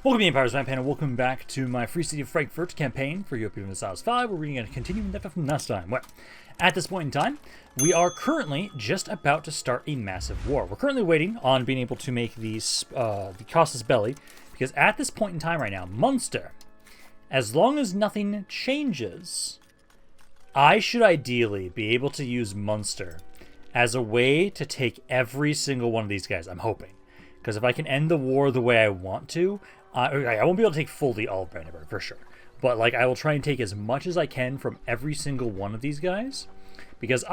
Welcome to Empire's Rampaned, and welcome back to my Free City of Frankfurt campaign for Europa Universalis V, where we're going to continue that from last time. Well, at this point in time, we are currently just about to start a massive war. We're currently waiting on being able to make these, the casus belli, because at this point in time right now, Munster, as long as nothing changes, I should ideally be able to use Munster as a way to take every single one of these guys, I'm hoping. Because if I can end the war the way I want to, I won't be able to take fully all of Brandenburg, for sure. But, like, I will try and take as much as I can from every single one of these guys. Because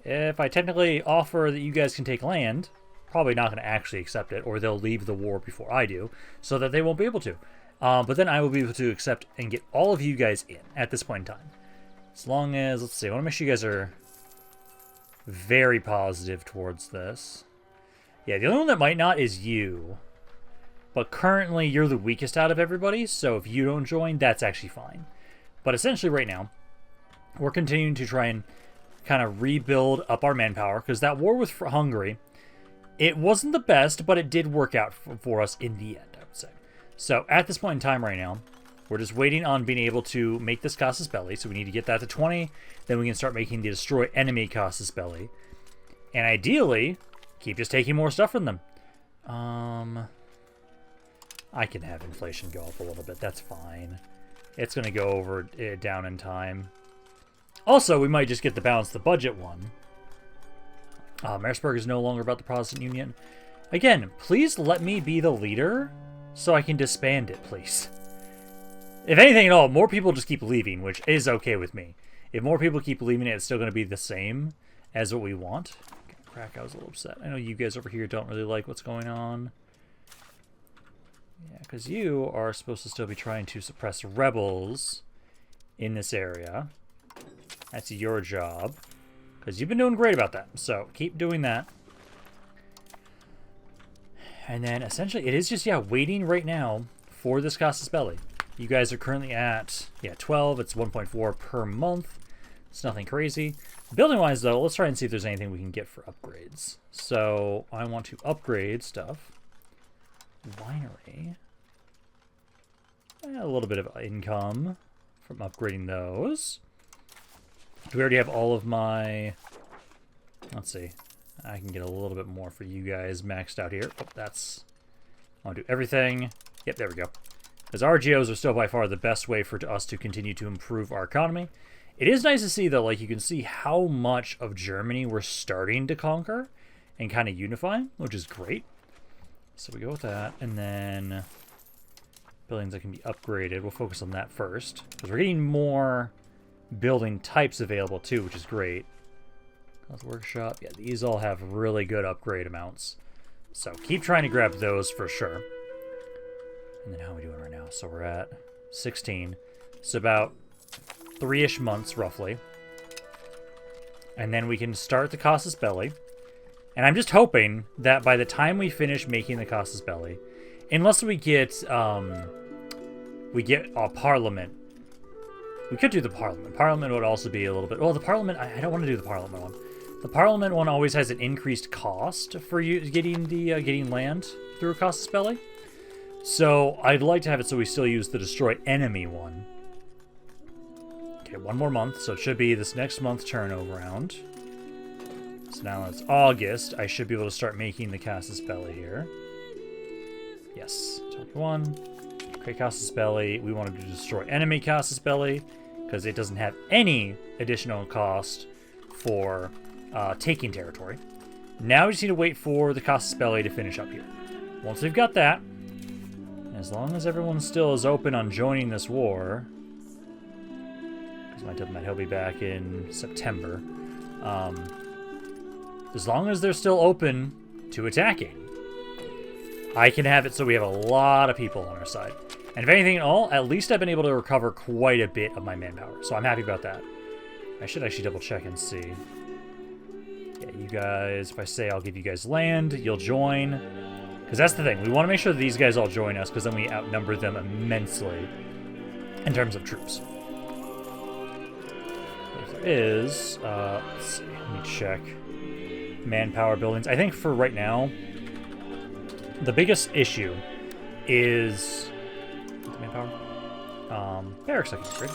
if I technically offer that you guys can take land, probably not going to actually accept it, or they'll leave the war before I do, so that they won't be able to. But then I will be able to accept and get all of you guys in at this point in time. As long as, let's see, I want to make sure you guys are very positive towards this. Yeah, the only one that might not is you. But currently, you're the weakest out of everybody, so if you don't join, that's actually fine. But essentially, right now, we're continuing to try and kind of rebuild up our manpower, because that war with Hungary, it wasn't the best, but it did work out for us in the end, I would say. So, at this point in time right now, we're just waiting on being able to make this casus belli, so we need to get that to 20, then we can start making the destroy enemy casus belli. And ideally, keep just taking more stuff from them. I can have inflation go up a little bit. That's fine. It's going to go over down in time. Also, we might just get the balance the budget one. Marisburg is no longer about the Protestant Union. Again, please let me be the leader so I can disband it, please. If anything at all, more people just keep leaving, which is okay with me. If more people keep leaving, it's still going to be the same as what we want. Crack, I was a little upset. I know you guys over here don't really like what's going on. Yeah, because you are supposed to still be trying to suppress rebels in this area. That's your job. Because you've been doing great about that. So, keep doing that. And then, essentially, it is just, yeah, waiting right now for this casus belli. You guys are currently at, 12. It's 1.4 per month. It's nothing crazy. Building-wise, though, let's try and see if there's anything we can get for upgrades. So, I want to upgrade stuff. Winery. A little bit of income from upgrading those. Do we already have all of my... Let's see. I can get a little bit more for you guys maxed out here. Oh, that's... I want to do everything. Yep, there we go. Because RGOs are still by far the best way for us to continue to improve our economy. It is nice to see, though, like, you can see how much of Germany we're starting to conquer and kind of unify, which is great. So we go with that, and then buildings that can be upgraded. We'll focus on that first, because we're getting more building types available, too, which is great. Health Workshop. Yeah, these all have really good upgrade amounts. So keep trying to grab those for sure. And then how are we doing right now? So we're at 16. It's about 3-ish months, roughly. And then we can start the casus belli. And I'm just hoping that by the time we finish making the casus belli, unless we get a parliament. We could do the parliament. Parliament would also be a little bit... Well, the parliament... I don't want to do the parliament one. The parliament one always has an increased cost for you getting the getting land through a casus belli. So I'd like to have it so we still use the destroy enemy one. Okay, one more month, so it should be this next month turnover round. So now it's August. I should be able to start making the casus belli here. Yes, 21. Okay, casus belli. We want to destroy enemy casus belli because it doesn't have any additional cost for taking territory. Now we just need to wait for the casus belli to finish up here. Once we've got that, as long as everyone still is open on joining this war, because he'll be back in September. As long as they're still open to attacking, I can have it so we have a lot of people on our side. And if anything at all, at least I've been able to recover quite a bit of my manpower. So I'm happy about that. I should actually double check and see. Yeah, you guys, if I say I'll give you guys land, you'll join. Because that's the thing. We want to make sure that these guys all join us, because then we outnumber them immensely in terms of troops. There is, let's see, let me check. Manpower buildings. I think for right now, the biggest issue is Barracks I can upgrade.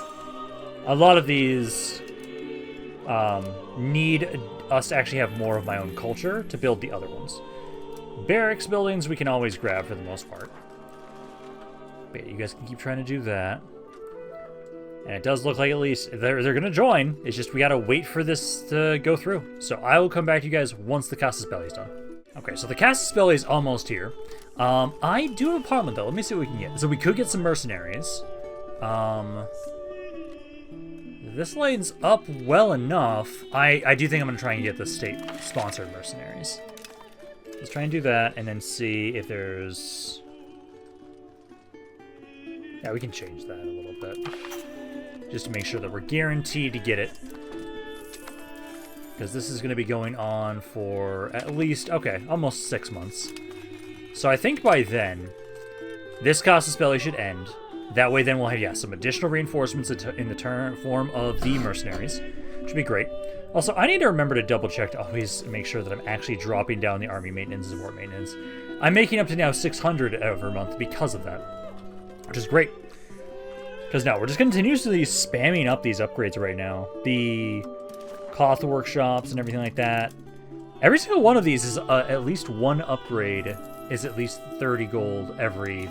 A lot of these need us to actually have more of my own culture to build the other ones. Barracks buildings we can always grab for the most part. But yeah, you guys can keep trying to do that. And it does look like at least they're going to join. It's just we got to wait for this to go through. So I will come back to you guys once the Casus Belli is done. Okay, so the Casus Belli is almost here. I do have a parliament, though. Let me see what we can get. So we could get some mercenaries. This lines up well enough. I do think I'm going to try and get the state-sponsored mercenaries. Let's try and do that and then see if there's... Yeah, we can change that a little bit. Just to make sure that we're guaranteed to get it. Because this is going to be going on for at least, okay, almost 6 months. So I think by then, this Casus Belli should end. That way then we'll have, yeah, some additional reinforcements in the form of the mercenaries. Which would be great. Also, I need to remember to double check to always make sure that I'm actually dropping down the army maintenance and war maintenance. I'm making up to now 600 every month because of that. Which is great. Because now we're just continuously spamming up these upgrades right now. The cloth workshops and everything like that. Every single one of these is at least one upgrade is at least 30 gold every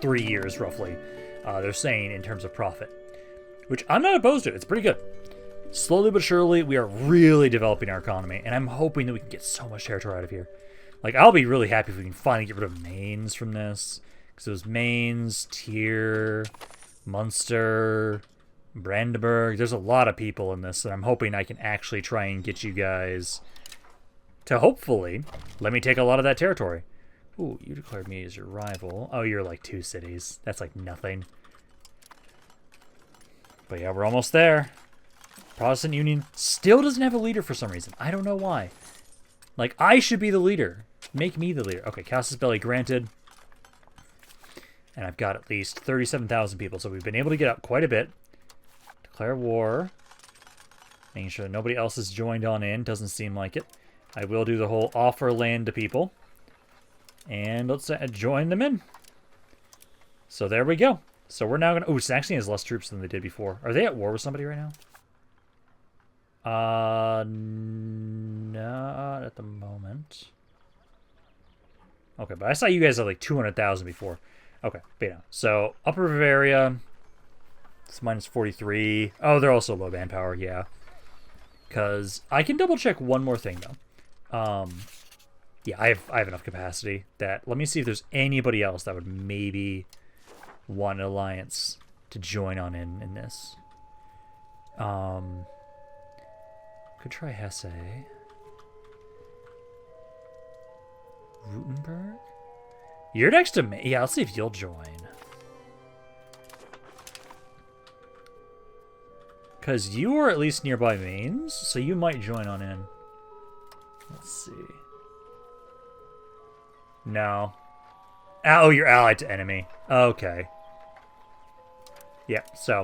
3 years, roughly. They're saying in terms of profit. Which I'm not opposed to. It's pretty good. Slowly but surely, we are really developing our economy. And I'm hoping that we can get so much territory out of here. Like, I'll be really happy if we can finally get rid of Mainz from this. Because it was Mainz, Tier... Munster, Brandenburg. There's a lot of people in this that I'm hoping I can actually try and get you guys to hopefully let me take a lot of that territory. Ooh, you declared me as your rival. Oh, you're like 2 cities. That's like nothing. But yeah, we're almost there. Protestant Union still doesn't have a leader for some reason. I don't know why. Like, I should be the leader. Make me the leader. Okay, Casus Belli granted. And I've got at least 37,000 people, so we've been able to get up quite a bit. Declare war. Making sure that nobody else has joined on in. Doesn't seem like it. I will do the whole offer land to people. And let's join them in. So there we go. So we're now going to... Oh, Saxony has less troops than they did before. Are they at war with somebody right now? Not at the moment. Okay, but I saw you guys at like 200,000 before. Okay, but yeah. So, Upper Bavaria, it's minus 43. Oh, they're also low manpower, yeah. Because I can double check one more thing, though. Yeah, I have enough capacity that... Let me see if there's anybody else that would maybe want an alliance to join on in this. Could try Hesse. Württemberg? You're next to me. Yeah, let's see if you'll join. Because you are at least nearby Mainz, so you might join on in. Let's see. No. Oh, you're allied to enemy. Okay. Yeah, so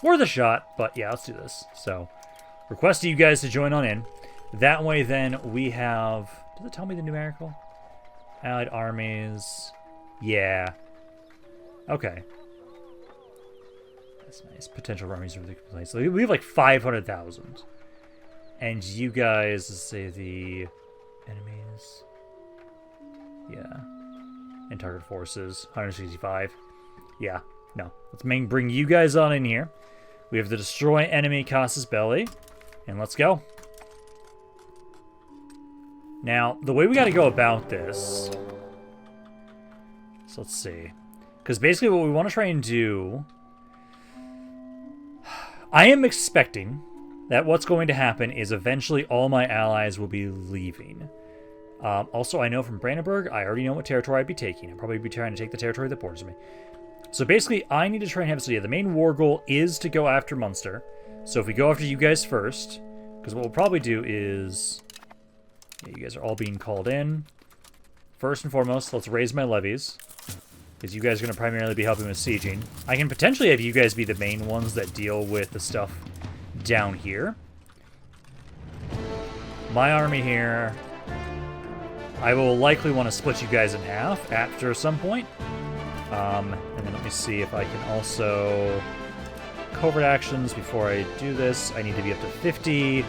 worth a shot, but yeah, let's do this. So, request you guys to join on in. That way, then, we have... Does it tell me the numerical? Allied armies. Yeah. Okay. That's nice. Potential armies are really complete. So we have like 500,000. And you guys, let's say the enemies. Yeah. And target forces, 165. Yeah. No. Let's bring you guys on in here. We have the destroy enemy Casus Belli. And let's go. Now, the way we got to go about this... So let's see. Because basically what we want to try and do... I am expecting that what's going to happen is eventually all my allies will be leaving. Also, I know from Brandenburg, I already know what territory I'd be taking. I'd probably be trying to take the territory that borders me. So basically, I need to try and have... So yeah, the main war goal is to go after Munster. So if we go after you guys first... Because what we'll probably do is... Yeah, you guys are all being called in. First and foremost, let's raise my levies. Because you guys are going to primarily be helping with sieging. I can potentially have you guys be the main ones that deal with the stuff down here. My army here. I will likely want to split you guys in half after some point. And then let me see if I can also... covert actions before I do this. I need to be up to 50.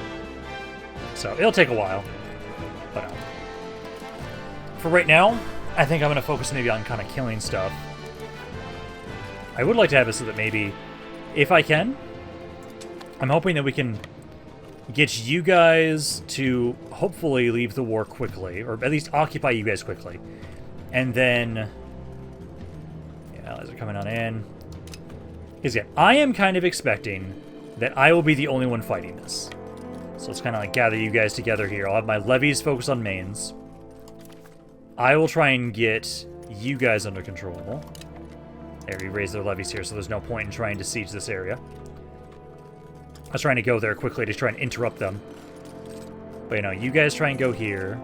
So it'll take a while. But for right now, I think I'm going to focus maybe on kind of killing stuff. I would like to have it so that maybe, if I can, I'm hoping that we can get you guys to hopefully leave the war quickly, or at least occupy you guys quickly. And then, yeah, allies are coming on in. Because yeah, I am kind of expecting that I will be the only one fighting this. So let's kind of like gather you guys together here. I'll have my levies focus on mains. I will try and get you guys under control. There, we raised their levies here, so there's no point in trying to siege this area. I was trying to go there quickly to try and interrupt them. But, you know, you guys try and go here.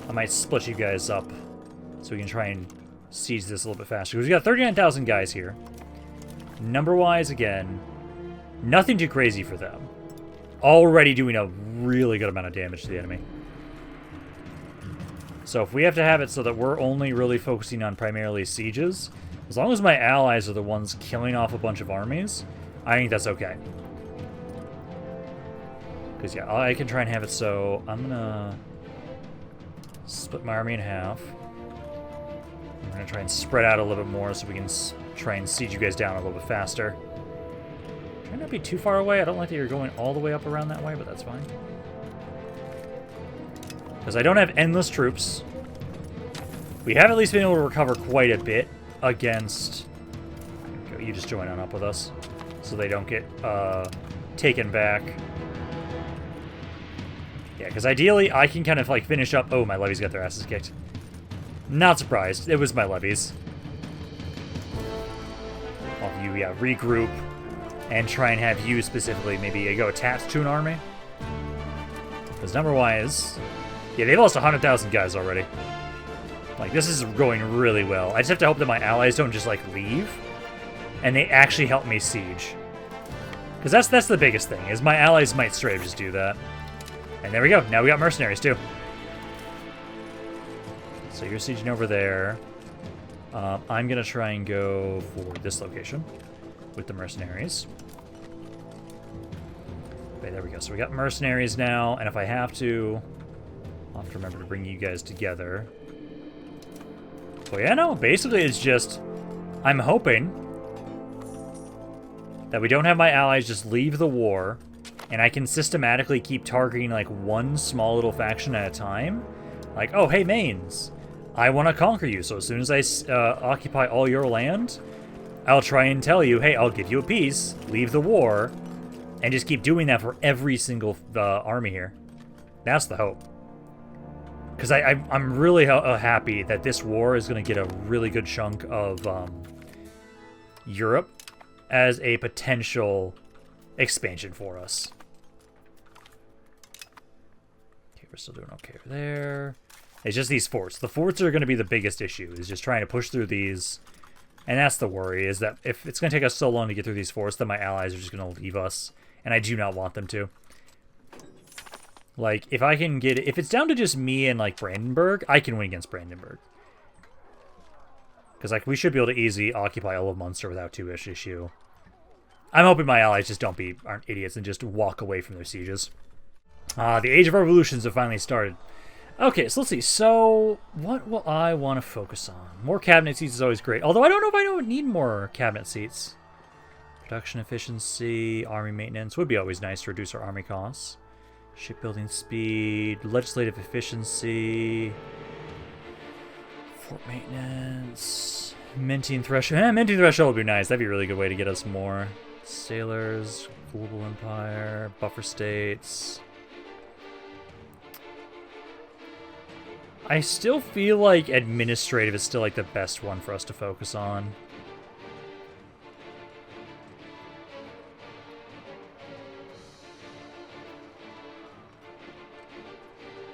I might split you guys up so we can try and siege this a little bit faster. Because we got 39,000 guys here. Number-wise, again, nothing too crazy for them. Already doing a really good amount of damage to the enemy. So if we have to have it so that we're only really focusing on primarily sieges, as long as my allies are the ones killing off a bunch of armies, I think that's okay. Because, yeah, I can try and have it so I'm going to split my army in half. I'm going to try and spread out a little bit more so we can try and siege you guys down a little bit faster. Try not to be too far away. I don't like that you're going all the way up around that way, but that's fine. Because I don't have endless troops. We have at least been able to recover quite a bit against... You just join on up with us so they don't get taken back. Yeah, because ideally, I can kind of, like, finish up... Oh, my levies got their asses kicked. Not surprised. It was my levies. I'll have you, yeah, regroup and try and have you specifically maybe go attached to an army. Because number-wise... Yeah, they've lost 100,000 guys already. Like, this is going really well. I just have to hope that my allies don't just, like, leave. And they actually help me siege. Because that's the biggest thing, is my allies might straight up just do that. And there we go. Now we got mercenaries, too. So you're sieging over there. I'm going to try and go for this location with the mercenaries. Okay, there we go. So we got mercenaries now. And if I have to, I'll have to remember to bring you guys together. Well, yeah, no. Basically, it's just... I'm hoping that we don't have my allies just leave the war... And I can systematically keep targeting, like, one small little faction at a time. Like, oh, hey, Mains, I want to conquer you. So as soon as I occupy all your land, I'll try and tell you, hey, I'll give you a peace, leave the war, and just keep doing that for every single army here. That's the hope. Because I'm really happy that this war is going to get a really good chunk of Europe as a potential expansion for us. We're still doing okay over there. It's just these forts. The forts are going to be the biggest issue, is just trying to push through these. And that's the worry, is that if it's going to take us so long to get through these forts, then my allies are just going to leave us. And I do not want them to. Like, if I can get it... If it's down to just me and, like, Brandenburg, I can win against Brandenburg. Because, like, we should be able to easily occupy all of Munster without too much issue. I'm hoping my allies just aren't idiots and just walk away from their sieges. The Age of Revolutions have finally started. Okay, so let's see. So, what will I want to focus on? More cabinet seats is always great. Although I don't know if I don't need more cabinet seats. Production efficiency, army maintenance would be always nice to reduce our army costs. Shipbuilding speed, legislative efficiency, fort maintenance, minting threshold. Minting threshold would be nice. That'd be a really good way to get us more. Sailors, global empire, buffer states. I still feel like administrative is still like the best one for us to focus on.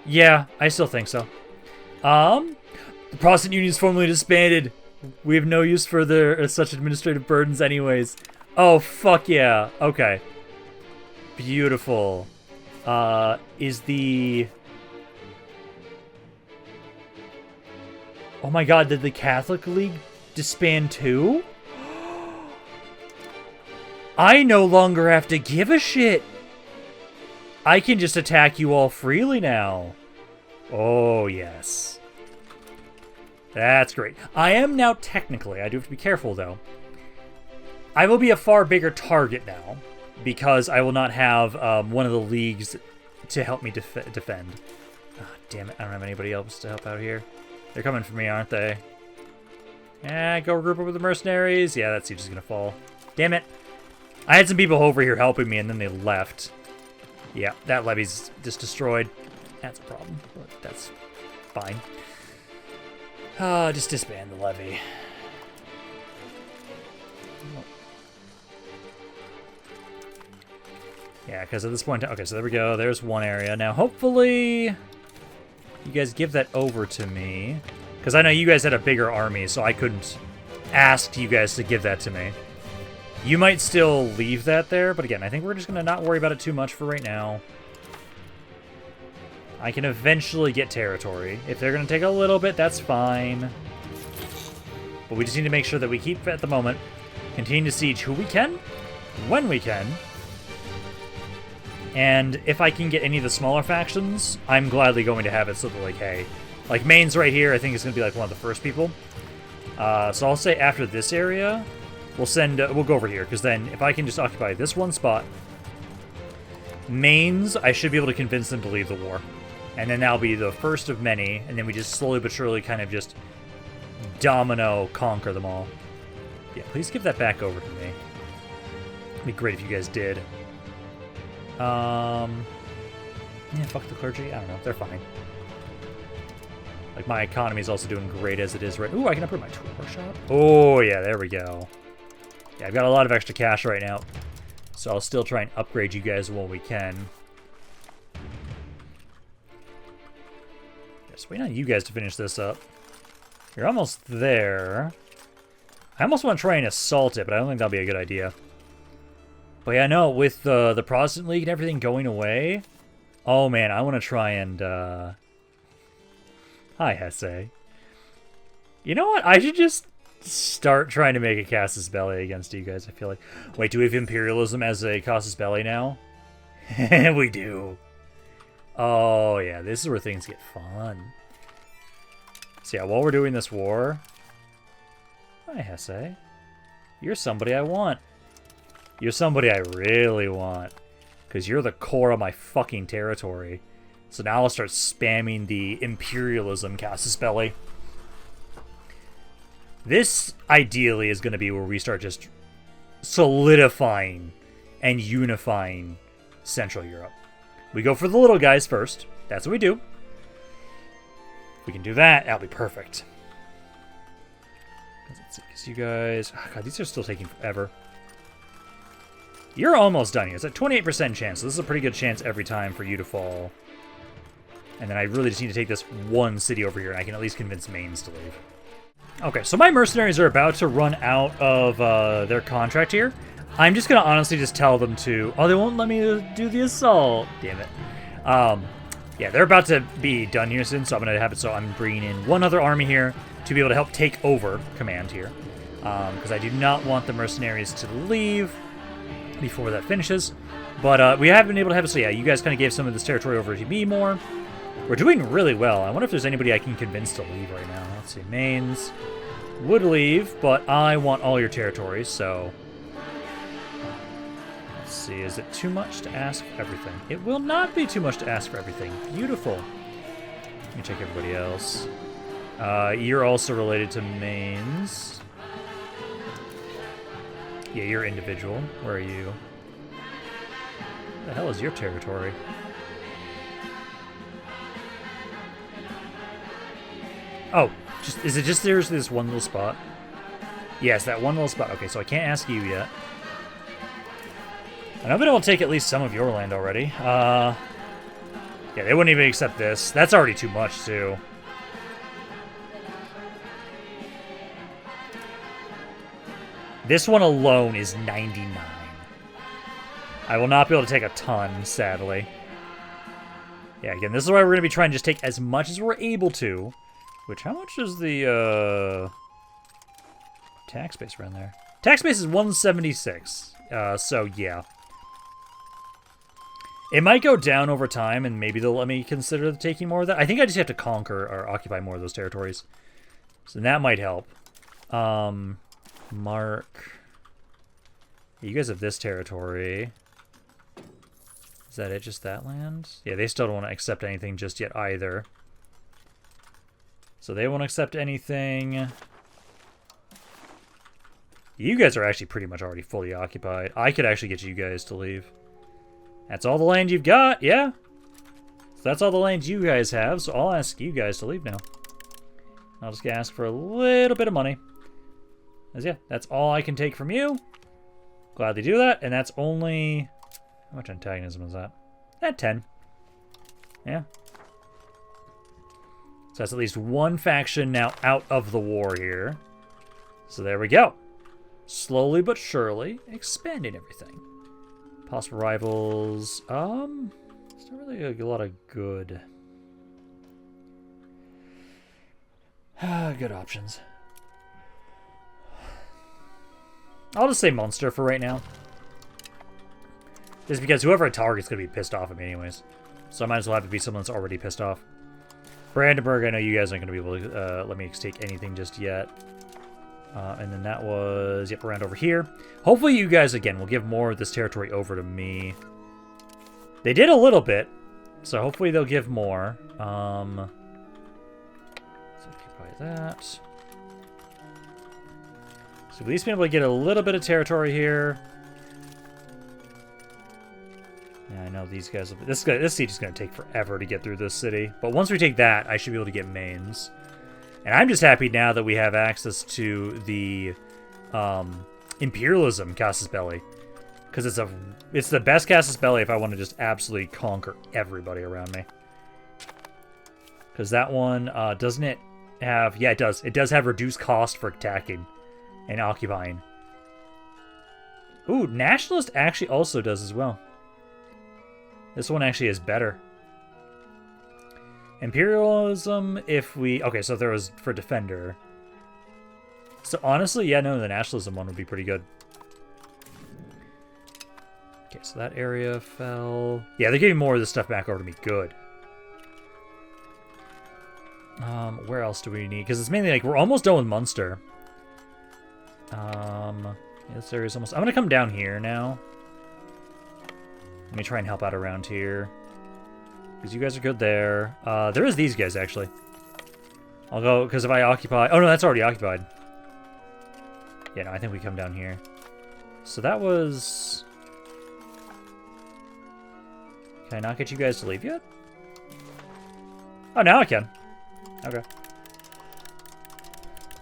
Yeah, I still think so. The Protestant Union is formally disbanded. We have no use for such administrative burdens anyways. Oh, fuck yeah. Okay. Beautiful. Is the... Oh my god, did the Catholic League disband too? I no longer have to give a shit. I can just attack you all freely now. Oh, yes. That's great. I am now technically, I do have to be careful though, I will be a far bigger target now because I will not have one of the leagues to help me defend. Oh, damn it, I don't have anybody else to help out here. They're coming for me, aren't they? Yeah, go group up with the mercenaries. Yeah, that siege is gonna fall. Damn it. I had some people over here helping me and then they left. Yeah, that levy's just destroyed. That's a problem, but that's fine. Just disband the levy. Yeah, because at this point... Okay, so there we go. There's one area. Now, hopefully, you guys give that over to me. Because I know you guys had a bigger army, so I couldn't ask you guys to give that to me. You might still leave that there, but again, I think we're just going to not worry about it too much for right now. I can eventually get territory. If they're going to take a little bit, that's fine. But we just need to make sure that we keep, at the moment, continue to siege who we can, when we can. And if I can get any of the smaller factions, I'm gladly going to have it so that, like, hey, like, Maine's right here, I think is going to be, like, one of the first people. So I'll say after this area, we'll send, we'll go over here, because then if I can just occupy this one spot, Maine's, I should be able to convince them to leave the war. And then that'll be the first of many, and then we just slowly but surely kind of just domino conquer them all. Yeah, please give that back over to me. It'd be great if you guys did. Yeah, fuck the clergy. I don't know. They're fine. Like, my economy is also doing great as it is right... Ooh, I can upgrade my tool workshop. Oh, yeah, there we go. Yeah, I've got a lot of extra cash right now. So I'll still try and upgrade you guys while we can. Just waiting on you guys to finish this up. You're almost there. I almost want to try and assault it, but I don't think that'll be a good idea. But yeah, no, with the Protestant League and everything going away... Oh, man, I want to try and... Hi, Hesse. You know what? I should just start trying to make a casus belli against you guys, I feel like. Wait, do we have imperialism as a casus belli now? We do. Oh, yeah, this is where things get fun. So yeah, while we're doing this war... Hi, Hesse. You're somebody I want. You're somebody I really want. Because you're the core of my fucking territory. So now I'll start spamming the imperialism casus belli. This, ideally, is going to be where we start just solidifying and unifying Central Europe. We go for the little guys first. That's what we do. If we can do that, that'll be perfect. Let's see, because you guys... Oh God, these are still taking forever. You're almost done here. It's a 28% chance, so this is a pretty good chance every time for you to fall. And then I really just need to take this one city over here, and I can at least convince Mainz to leave. Okay, so my mercenaries are about to run out of their contract here. I'm just going to honestly just tell them to... Oh, they won't let me do the assault. Damn it. Yeah, they're about to be done here soon, so I'm going to have it so I'm bringing in one other army here to be able to help take over command here. Because I do not want the mercenaries to leave before that finishes. But we have been able to have it, so yeah, you guys kind of gave some of this territory over to me more. We're doing really well. I wonder if there's anybody I can convince to leave right now. Let's see, Mainz would leave, but I want all your territories, so... Let's see, is it too much to ask for everything? It will not be too much to ask for everything. Beautiful. Let me check everybody else. You're also related to Mainz. Yeah, you're individual. Where are you? What the hell is your territory? Oh, is it just there's this one little spot? Yes, that one little spot. Okay, so I can't ask you yet. I know that it'll take at least some of your land already. Yeah, they wouldn't even accept this. That's already too much, too. This one alone is 99. I will not be able to take a ton, sadly. Yeah, again, this is why we're going to be trying to just take as much as we're able to. Which, how much is the, tax base around there? Tax base is 176. So, yeah. It might go down over time, and maybe they'll let me consider taking more of that. I think I just have to conquer or occupy more of those territories. So that might help. Mark. You guys have this territory. Is that it? Just that land? Yeah, they still don't want to accept anything just yet either. So they won't accept anything. You guys are actually pretty much already fully occupied. I could actually get you guys to leave. That's all the land you've got, yeah? So that's all the land you guys have, so I'll ask you guys to leave now. I'll just ask for a little bit of money. As yeah, that's all I can take from you. Gladly do that, and that's only... How much antagonism is that? At 10. Yeah. So that's at least one faction now out of the war here. So there we go. Slowly but surely expanding everything. Possible rivals. It's not really a lot of good. Good options. I'll just say Munster for right now. Just because whoever I target's going to be pissed off at me anyways. So I might as well have to be someone that's already pissed off. Brandenburg, I know you guys aren't going to be able to let me take anything just yet. And then that was, yep, around over here. Hopefully you guys, again, will give more of this territory over to me. They did a little bit, so hopefully they'll give more. So occupy that. So at least be able to get a little bit of territory here. Yeah, I know these guys will be, this siege is going to take forever to get through this city. But once we take that, I should be able to get Mainz. And I'm just happy now that we have access to the Imperialism Casus Belli. Because it's the best Casus Belli if I want to just absolutely conquer everybody around me. Because that one, doesn't it have... Yeah, it does. It does have reduced cost for attacking and occupying. Ooh, Nationalist actually also does as well. This one actually is better. Imperialism, if we... Okay, so there was for Defender. So honestly, yeah, no, the Nationalism one would be pretty good. Okay, so that area fell... Yeah, they're giving more of this stuff back over to me. Good. Where else do we need? Because it's mainly like, we're almost done with Munster. This area's almost... I'm going to come down here now. Let me try and help out around here. Because you guys are good there. There is these guys, actually. I'll go, because if I occupy... Oh, no, that's already occupied. Yeah, no, I think we come down here. So that was... Can I not get you guys to leave yet? Oh, now I can. Okay.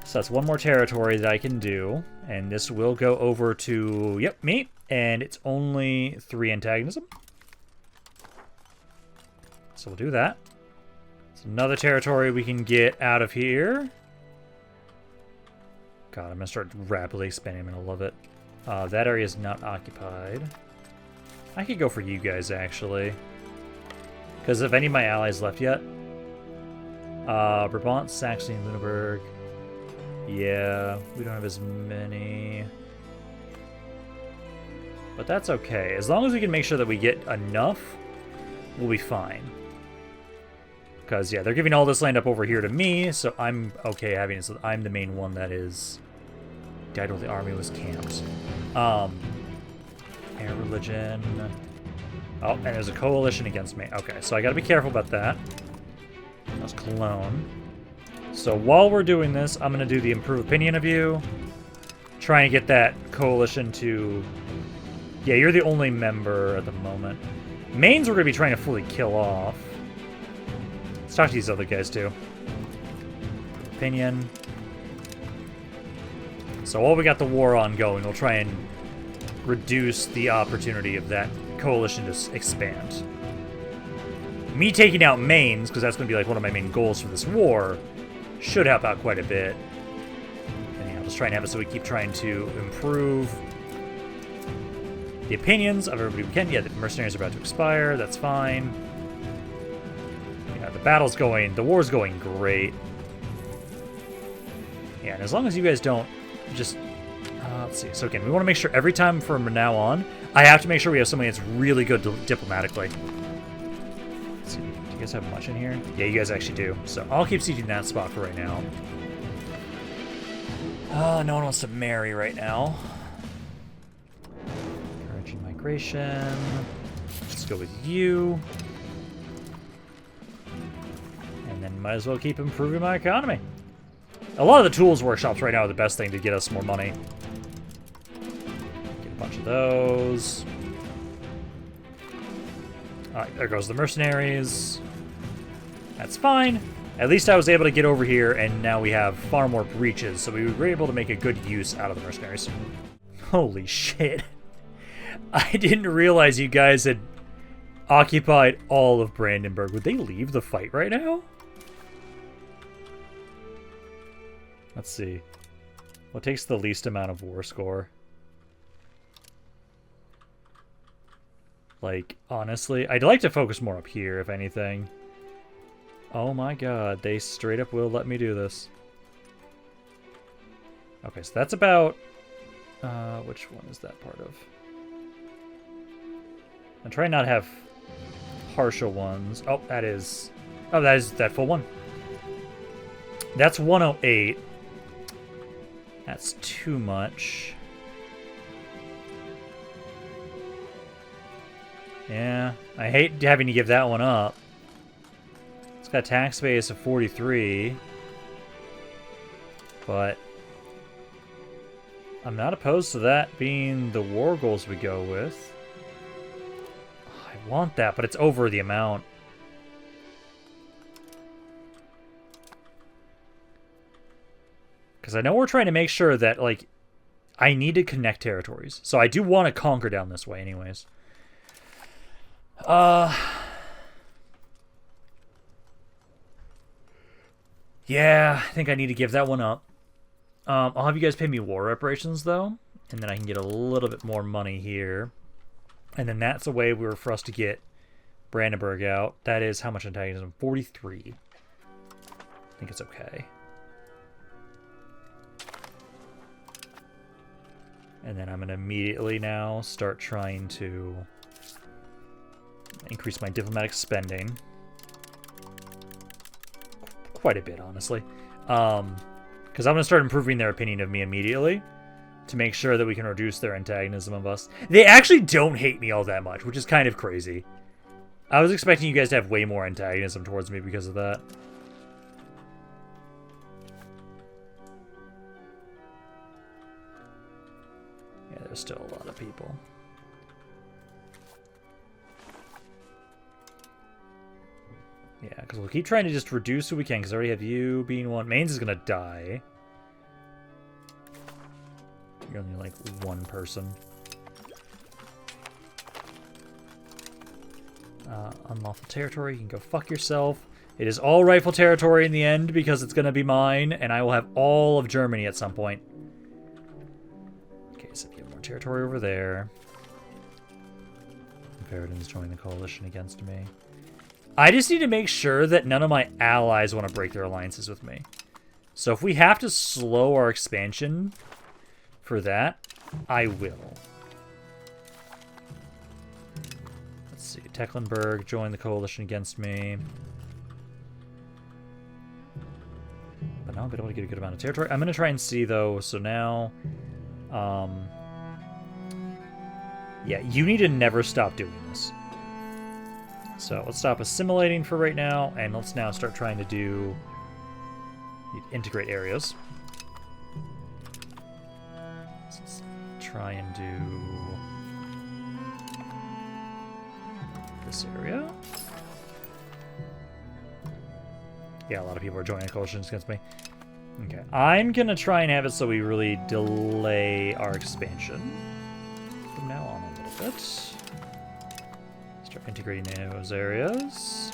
So that's one more territory that I can do. And this will go over to, yep, me. And it's only 3 antagonism. So we'll do that. It's another territory we can get out of here. God, I'm going to start rapidly expanding. I'm going to love it. That area is not occupied. I could go for you guys, actually. Because if any of my allies left yet. Brabant, Saxony, and Lüneburg. Yeah, we don't have as many. But that's okay. As long as we can make sure that we get enough, we'll be fine. Because, yeah, they're giving all this land up over here to me, so I'm okay having it. So I'm the main one that is... Died while the army was camped. Air religion... Oh, and there's a coalition against me. Okay, so I gotta be careful about that. That was Cologne. So while we're doing this, I'm gonna do the improve opinion of you. Try and get that coalition to... Yeah, you're the only member at the moment. Mainz we're gonna be trying to fully kill off. Let's talk to these other guys too. Opinion. So while we got the war ongoing, we'll try and reduce the opportunity of that coalition to expand. Me taking out Mainz, because that's going to be like one of my main goals for this war, should help out quite a bit. And yeah, I'll just try and have it so we keep trying to improve the opinions of everybody we can. Yeah, the mercenaries are about to expire. That's fine. Yeah, the battle's going, the war's going great. Yeah, and as long as you guys don't just... Let's see. So again, we want to make sure every time from now on, I have to make sure we have somebody that's really good diplomatically. Let's see. Do you guys have much in here? Yeah, you guys actually do. So I'll keep sieging that spot for right now. No one wants to marry right now. Encouraging migration. Let's go with you. And then might as well keep improving my economy. A lot of the tools workshops right now are the best thing to get us more money. Get a bunch of those. Alright, there goes the mercenaries. That's fine. At least I was able to get over here, and now we have far more breaches, so we were able to make a good use out of the mercenaries. Holy shit. I didn't realize you guys had occupied all of Brandenburg. Would they leave the fight right now? Let's see. What takes the least amount of war score? Like, honestly, I'd like to focus more up here, if anything. Oh my god, they straight up will let me do this. Okay, so that's about... which one is that part of? I'm trying not to have partial ones. Oh, that is... Oh, that is that full one. That's 108. That's too much. Yeah, I hate having to give that one up. It's got a tax base of 43. But I'm not opposed to that being the war goals we go with. I want that, but it's over the amount. Because I know we're trying to make sure that, like, I need to connect territories. So I do want to conquer down this way anyways. Yeah, I think I need to give that one up. I'll have you guys pay me war reparations, though. And then I can get a little bit more money here. And then that's a way for us to get Brandenburg out. That is how much antagonism? 43. I think it's okay. And then I'm going to immediately now start trying to increase my diplomatic spending. Quite a bit, honestly. Because I'm going to start improving their opinion of me immediately to make sure that we can reduce their antagonism of us. They actually don't hate me all that much, which is kind of crazy. I was expecting you guys to have way more antagonism towards me because of that. Yeah, there's still a lot of people. Yeah, because we'll keep trying to just reduce who we can, because I already have you being one. Mainz is going to die. You're only like one person. Unlawful territory, you can go fuck yourself. It is all rightful territory in the end, because it's going to be mine, and I will have all of Germany at some point. Okay, so if you have more territory over there. Verdun's joining the coalition against me. I just need to make sure that none of my allies want to break their alliances with me. So if we have to slow our expansion for that, I will. Let's see. Tecklenburg joined the coalition against me. But now I've been able to get a good amount of territory. I'm going to try and see, though. So now... yeah, you need to never stop doing this. So let's stop assimilating for right now, and let's now start trying to do integrate areas. So let's try and do this area. Yeah, a lot of people are joining coalitions against me. Okay, I'm gonna try and have it so we really delay our expansion from now on a little bit. Start integrating those areas.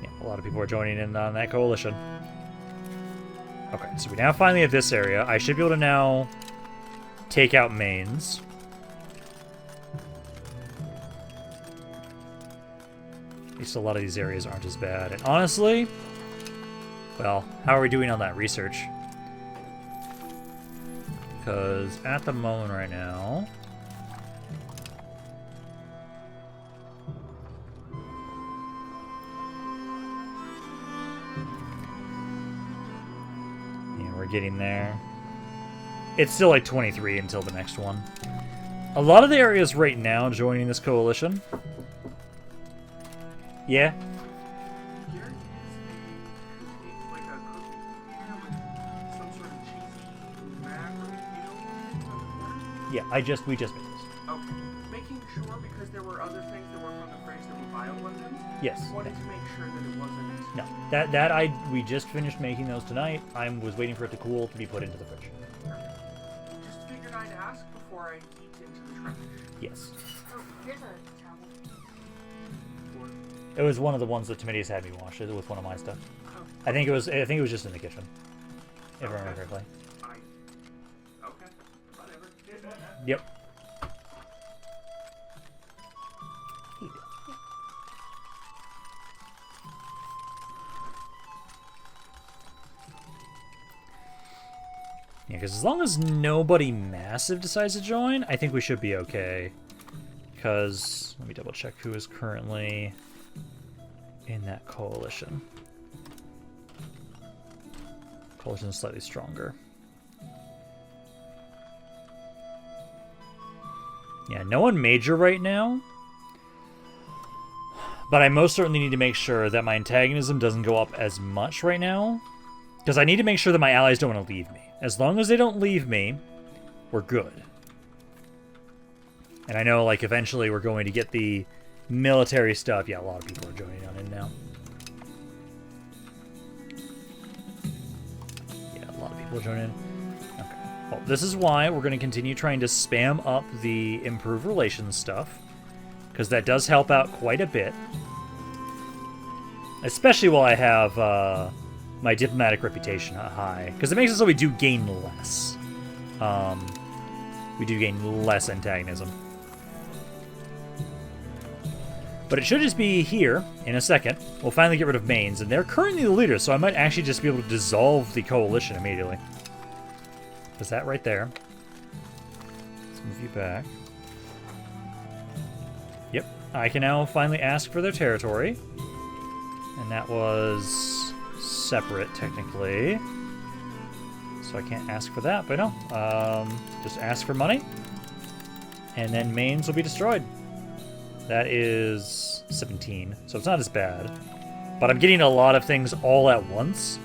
Yeah, a lot of people are joining in on that coalition. Okay, so we now finally have this area. I should be able to now take out Mainz. At least a lot of these areas aren't as bad. And honestly, well, how are we doing on that research? because at the moment right now... Yeah, we're getting there. It's still like 23 until the next one. A lot of the areas right now joining this coalition. Yeah. Yeah, we just made this. Okay. Making sure, because there were other things that were from the Franks that were bioweapons. Yes. Wanted to make sure that it wasn't... No. We just finished making those tonight. I was waiting for it to cool to be put into the fridge. Just figured I'd ask before I eat into the trash. Yes. Oh, here's a towel. It was one of the ones that Timidius had me wash it with one of my stuff. Oh. I think it was just in the kitchen. If I remember correctly. Okay. Whatever. Yep. Yeah, because as long as nobody massive decides to join, I think we should be okay. Because, let me double check who is currently in that coalition. Coalition is slightly stronger. Yeah, no one major right now. But I most certainly need to make sure that my antagonism doesn't go up as much right now. Because I need to make sure that my allies don't want to leave me. As long as they don't leave me, we're good. And I know, like, eventually we're going to get the military stuff. Yeah, a lot of people are joining on in now. Yeah, a lot of people are joining in. Okay. Well, this is why we're going to continue trying to spam up the improved relations stuff. Because that does help out quite a bit. Especially while I have my diplomatic reputation high. Because it makes it so we do gain less. We do gain less antagonism. But it should just be here in a second. We'll finally get rid of Mainz, and they're currently the leaders, so I might actually just be able to dissolve the coalition immediately. Is that right there? Let's move you back. Yep, I can now finally ask for their territory. And that was separate, technically. So I can't ask for that, but no. Just ask for money. And then Mainz will be destroyed. That is 17, so it's not as bad. But I'm getting a lot of things all at once.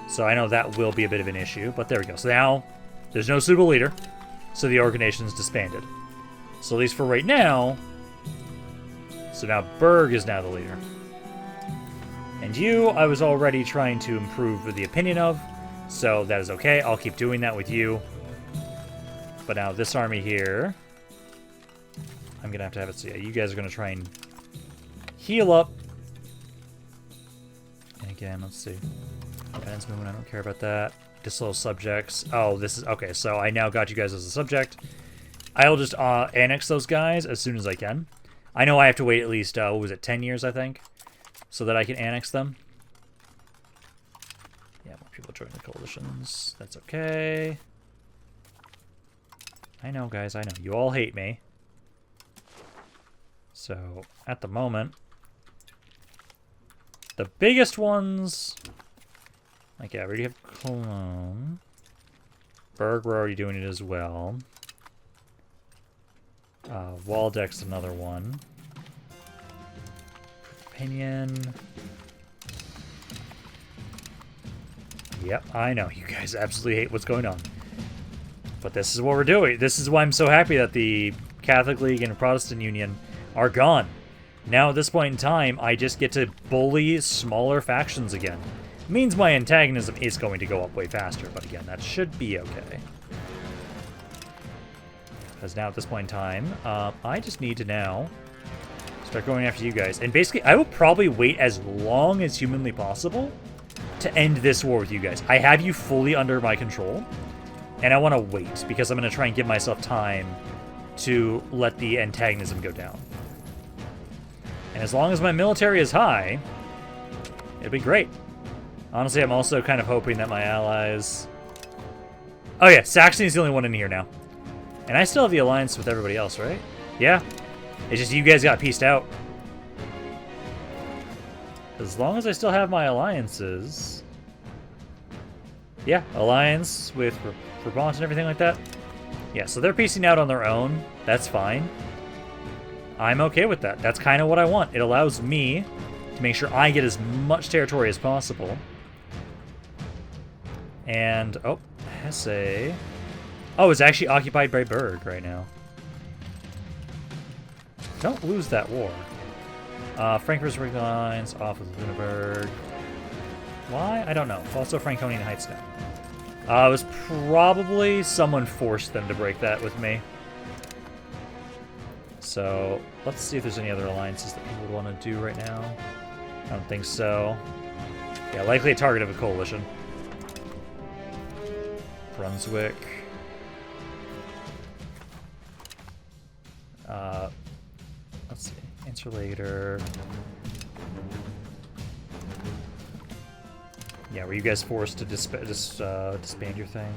So I know that will be a bit of an issue, but there we go. So now, there's no suitable leader, so the organization is disbanded. So at least for right now, so now Berg is now the leader. And you, I was already trying to improve the opinion of, so that is okay. I'll keep doing that with you. But now this army here, I'm going to have it, so yeah, you guys are going to try and heal up. And again, let's see. Defense movement, I don't care about that. Disloyal subjects. Oh, this is, okay, so I now got you guys as a subject. I'll just annex those guys as soon as I can. I know I have to wait at least, what was it, 10 years, I think? So that I can annex them. Yeah, more people join the coalitions. That's okay. I know, guys, I know. You all hate me. So, at the moment, the biggest ones, like, yeah, we already have Cologne. Berg, we're already doing it as well. Waldeck's another one. Opinion. Yep, I know. You guys absolutely hate what's going on. But this is what we're doing. This is why I'm so happy that the Catholic League and Protestant Union are gone. Now, at this point in time, I just get to bully smaller factions again. It means my antagonism is going to go up way faster, but again, that should be okay. Because now, at this point in time, I just need to now start going after you guys. And basically, I will probably wait as long as humanly possible to end this war with you guys. I have you fully under my control, and I want to wait, because I'm going to try and give myself time to let the antagonism go down. And as long as my military is high, it'll be great. Honestly, I'm also kind of hoping that my allies Oh yeah, Saxony's the only one in here now. And I still have the alliance with everybody else, right? Yeah. It's just you guys got pieced out. As long as I still have my alliances... Yeah, alliance with Brabant and everything like that. Yeah, so they're piecing out on their own. That's fine. I'm okay with that. That's kind of what I want. It allows me to make sure I get as much territory as possible. And, oh, Hesse... Oh, it's actually occupied by Berg right now. Don't lose that war. Frankfurt's Lines off with Lüneburg. Why? I don't know. Also Franconian Heights now. It was probably someone forced them to break that with me. So, let's see if there's any other alliances that people would want to do right now. I don't think so. Yeah, likely a target of a coalition. Brunswick. Let's see. Answer later. Yeah, were you guys forced to disband your thing?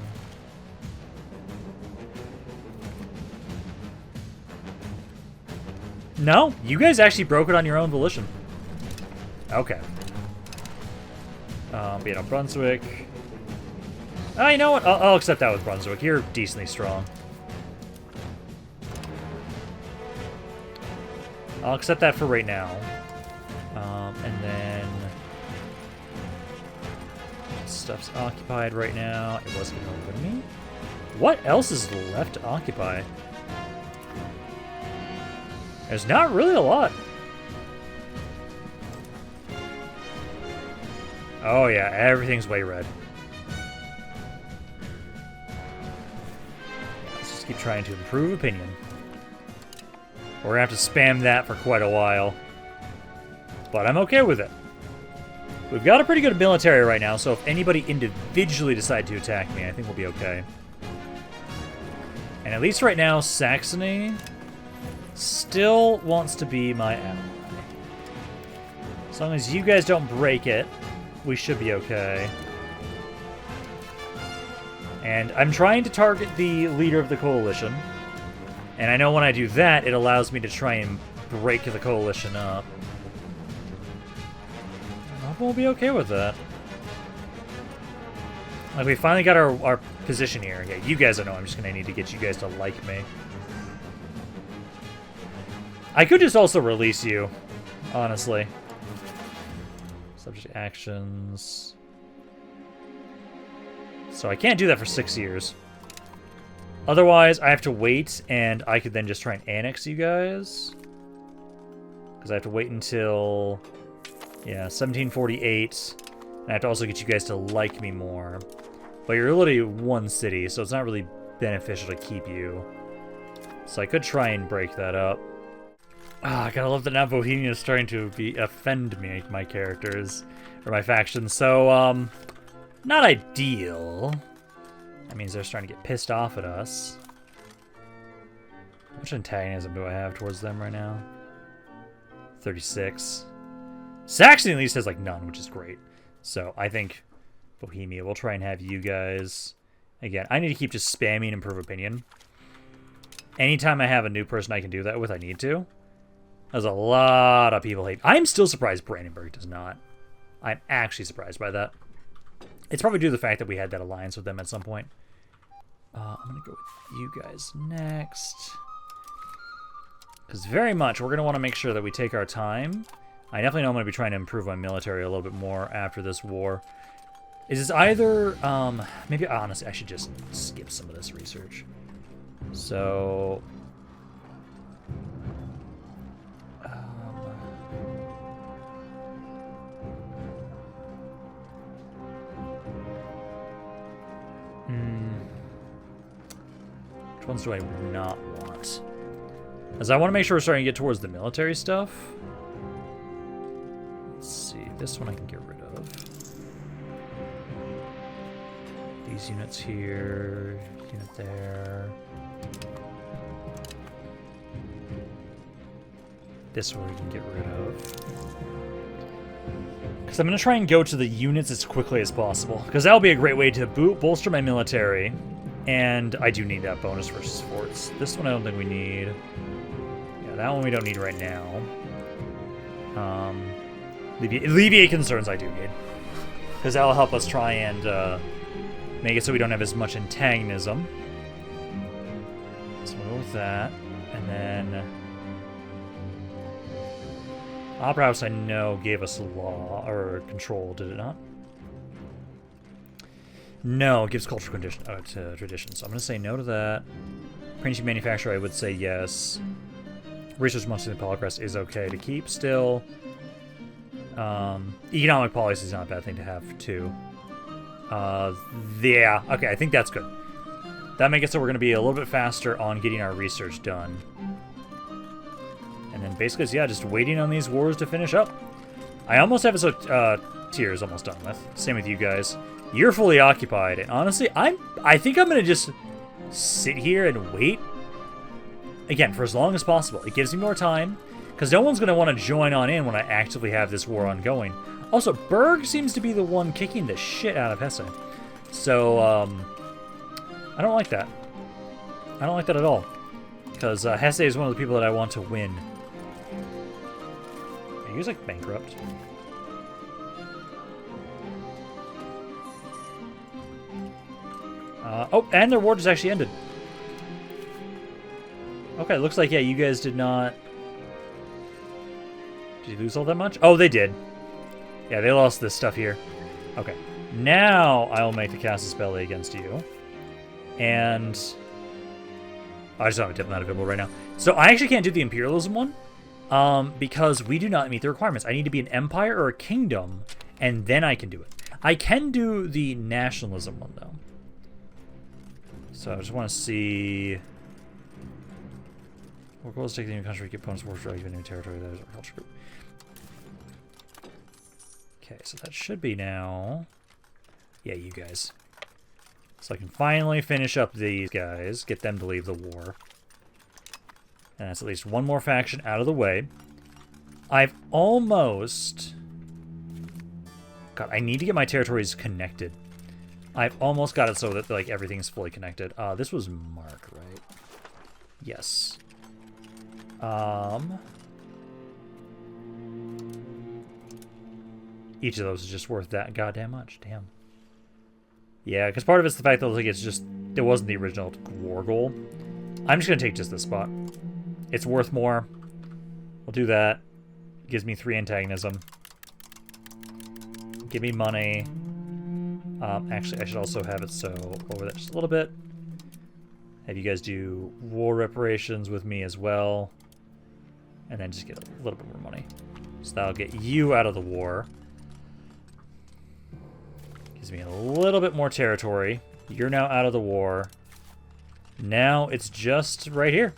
No, you guys actually broke it on your own volition. Okay. You know, Brunswick. Oh, you know what? I'll accept that with Brunswick. You're decently strong. I'll accept that for right now. And then... Stuff's occupied right now. It wasn't over me. What else is left to occupy? There's not really a lot. Oh yeah, everything's way red. Let's just keep trying to improve opinion. We're gonna have to spam that for quite a while. But I'm okay with it. We've got a pretty good military right now, so if anybody individually decide to attack me, I think we'll be okay. And at least right now, Saxony still wants to be my ally. As long as you guys don't break it, we should be okay. And I'm trying to target the leader of the coalition. And I know when I do that, it allows me to try and break the coalition up. I hope we'll be okay with that. Like, we finally got our position here. Yeah, you guys don't know. I'm just going to need to get you guys to like me. I could just also release you, honestly. Subject actions. So I can't do that for 6 years. Otherwise, I have to wait, and I could then just try and annex you guys. Because I have to wait until, yeah, 1748. And I have to also get you guys to like me more. But you're literally one city, so it's not really beneficial to keep you. So I could try and break that up. Ah, I gotta love that now Bohemia is starting to offend me, my characters, or my factions. So, not ideal. That means they're starting to get pissed off at us. How much antagonism do I have towards them right now? 36. Saxony at least has, like, none, which is great. So, I think Bohemia, we'll try and have you guys... Again, I need to keep just spamming Improve Opinion. Anytime I have a new person I can do that with, I need to. There's a lot of people hate... I'm still surprised Brandenburg does not. I'm actually surprised by that. It's probably due to the fact that we had that alliance with them at some point. I'm going to go with you guys next. Because very much, we're going to want to make sure that we take our time. I definitely know I'm going to be trying to improve my military a little bit more after this war. Is this either... maybe, honestly, I should just skip some of this research. So... Which ones do I not want? As I want to make sure we're starting to get towards the military stuff. Let's see. This one I can get rid of. These units here. Unit there. This one we can get rid of. Because I'm going to try and go to the units as quickly as possible. Because that'll be a great way to bolster my military. And I do need that bonus versus forts. This one I don't think we need. Yeah, that one we don't need right now. Alleviate concerns I do need. Because that'll help us try and make it so we don't have as much antagonism. So we'll go with that. And then... Opera House, I know, gave us law, or control, did it not? No, it gives cultural to tradition, so I'm going to say no to that. Printing manufacturer, I would say yes. Research monthly in the Polycrest is okay to keep still. Economic policy is not a bad thing to have, too. Yeah, okay, I think that's good. That makes it so we're going to be a little bit faster on getting our research done. And then basically, yeah, just waiting on these wars to finish up. I almost have it so tier is almost done with. Same with you guys. You're fully occupied, and honestly, I think I'm gonna just sit here and wait. Again, for as long as possible. It gives me more time, because no one's gonna want to join on in when I actively have this war ongoing. Also, Berg seems to be the one kicking the shit out of Hesse. So, I don't like that. I don't like that at all. Because Hesse is one of the people that I want to win. He was like bankrupt. Oh, and their war just actually ended. Okay, looks like, yeah, you guys did not... Did you lose all that much? Oh, they did. Yeah, they lost this stuff here. Okay. Now I will make the Casus Belli against you. And... I just don't have a diplomat available right now. So I actually can't do the imperialism one. Because we do not meet the requirements. I need to be an empire or a kingdom, and then I can do it. I can do the nationalism one, though. So I just want to see... What goals take the new country, get opponents war drag, even new territory, that is our culture group. Okay, so that should be now... Yeah, you guys. So I can finally finish up these guys, get them to leave the war. And that's at least one more faction out of the way. I've almost... God, I need to get my territories connected. I've almost got it so that, like, everything's fully connected. This was Mark, right? Yes. Each of those is just worth that goddamn much. Damn. Yeah, because part of it's the fact that, like, it's just... It wasn't the original war goal. I'm just going to take just this spot. It's worth more. We'll do that. Gives me 3 antagonism. Give me money. Actually, I should also have it so over that just a little bit. Have you guys do war reparations with me as well. And then just get a little bit more money. So that'll get you out of the war. Gives me a little bit more territory. You're now out of the war. Now it's just right here.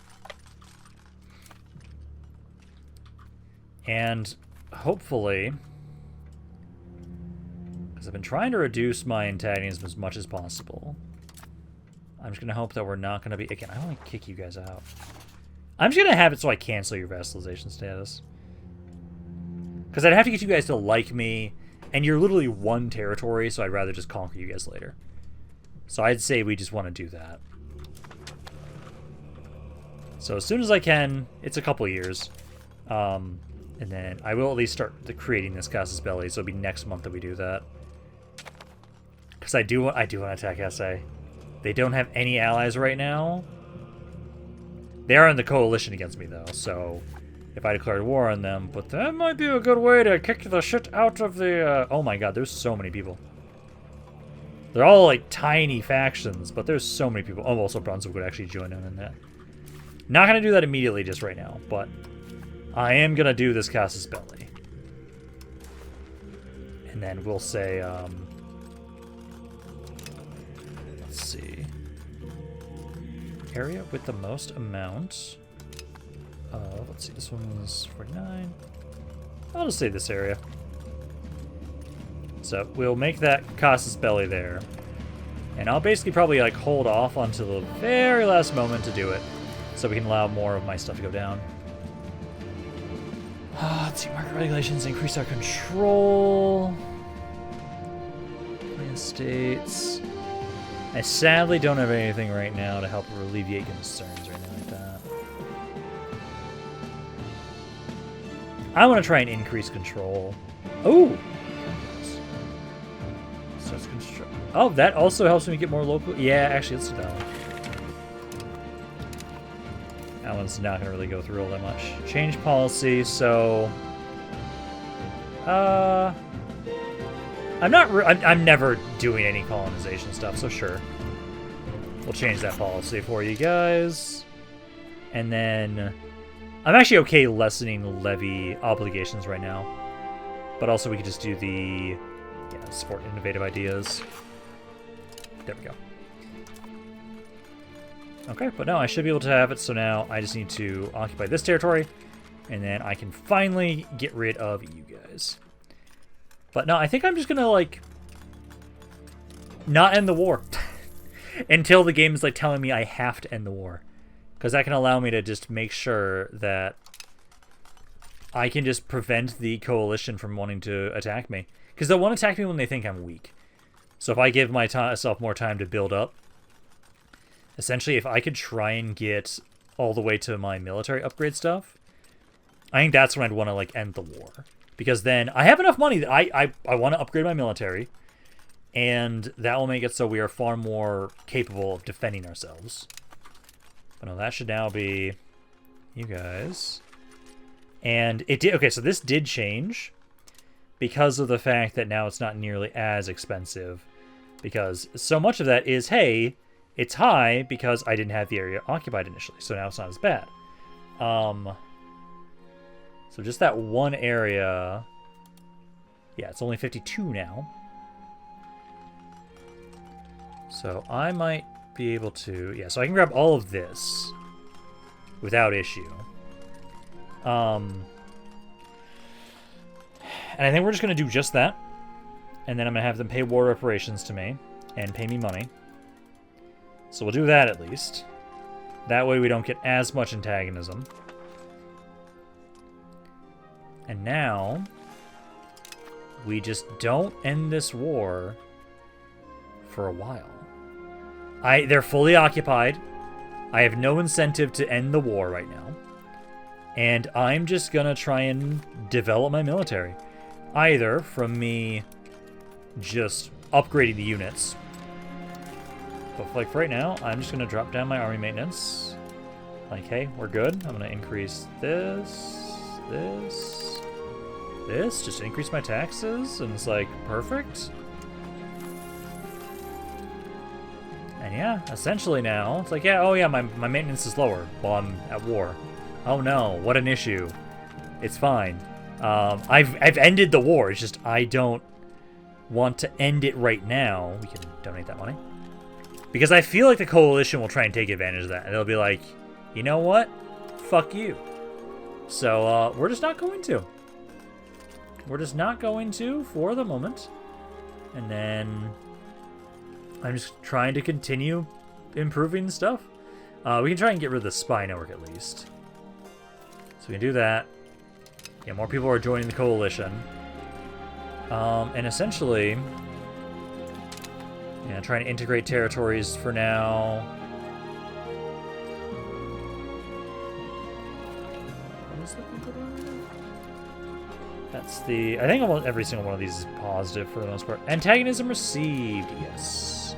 And hopefully, because I've been trying to reduce my antagonism as much as possible, I'm just going to hope that we're not going to be... Again, I want to kick you guys out. I'm just going to have it so I cancel your vassalization status. Because I'd have to get you guys to like me, and you're literally one territory, so I'd rather just conquer you guys later. So I'd say we just want to do that. So as soon as I can, it's a couple years. And then I will at least start creating this Casus Belli, so it'll be next month that we do that. Because I do want to attack SA. They don't have any allies right now. They are in the coalition against me, though, so if I declared war on them, but that might be a good way to kick the shit out of the... Oh my god, there's so many people. They're all, like, tiny factions, but there's so many people. Oh, also Brunswick would actually join in that. Not going to do that immediately just right now, but... I am going to do this Casus Belli. And then we'll say, let's see. Area with the most amount of, let's see, this one's 49. I'll just say this area. So we'll make that Casus Belli there. And I'll basically probably, like, hold off until the very last moment to do it. So we can allow more of my stuff to go down. Let's see, market regulations, increase our control. United States. I sadly don't have anything right now to help alleviate concerns or anything like that. I want to try and increase control. Oh! Starts construct. Oh, that also helps me get more local. Yeah, actually, let's do that one. That one's not going to really go through all that much. Change policy, so... I'm never doing any colonization stuff, so sure. We'll change that policy for you guys. And then... I'm actually okay lessening levy obligations right now. But also we could just do the... Yeah, support innovative ideas. There we go. Okay, but no, I should be able to have it, so now I just need to occupy this territory, and then I can finally get rid of you guys. But no, I think I'm just gonna, like, not end the war. Until the game is, like, telling me I have to end the war. Because that can allow me to just make sure that I can just prevent the coalition from wanting to attack me. Because they'll want to attack me when they think I'm weak. So if I give myself more time to build up, essentially if I could try and get all the way to my military upgrade stuff, I think that's when I'd want to, like, end the war. Because then I have enough money that I want to upgrade my military, and that will make it so we are far more capable of defending ourselves. But no, that should now be you guys. And it did, okay, so this did change because of the fact that now it's not nearly as expensive. Because so much of that is, hey, it's high because I didn't have the area occupied initially, so now it's not as bad. So just that one area, yeah, it's only 52 now. So I might be able to, yeah, so I can grab all of this without issue. And I think we're just going to do just that. And then I'm going to have them pay war reparations to me and pay me money. So we'll do that at least. That way we don't get as much antagonism. And now we just don't end this war for a while. They're fully occupied. I have no incentive to end the war right now. And I'm just gonna try and develop my military. Either from me just upgrading the units. But like for right now, I'm just gonna drop down my army maintenance. Like, hey, we're good. I'm gonna increase this, just increase my taxes, and it's like, perfect. And yeah, essentially now, it's like, yeah, oh yeah, my maintenance is lower while I'm at war. Oh no, what an issue. It's fine. I've ended the war, it's just I don't want to end it right now. We can donate that money. Because I feel like the coalition will try and take advantage of that, and they'll be like, you know what? Fuck you. So, we're just not going to. We're just not going to for the moment. And then I'm just trying to continue improving stuff. We can try and get rid of the spy network at least. So we can do that. Yeah, more people are joining the coalition. And essentially, yeah, trying to integrate territories for now. What is that? That's the... I think almost every single one of these is positive for the most part. Antagonism received, yes.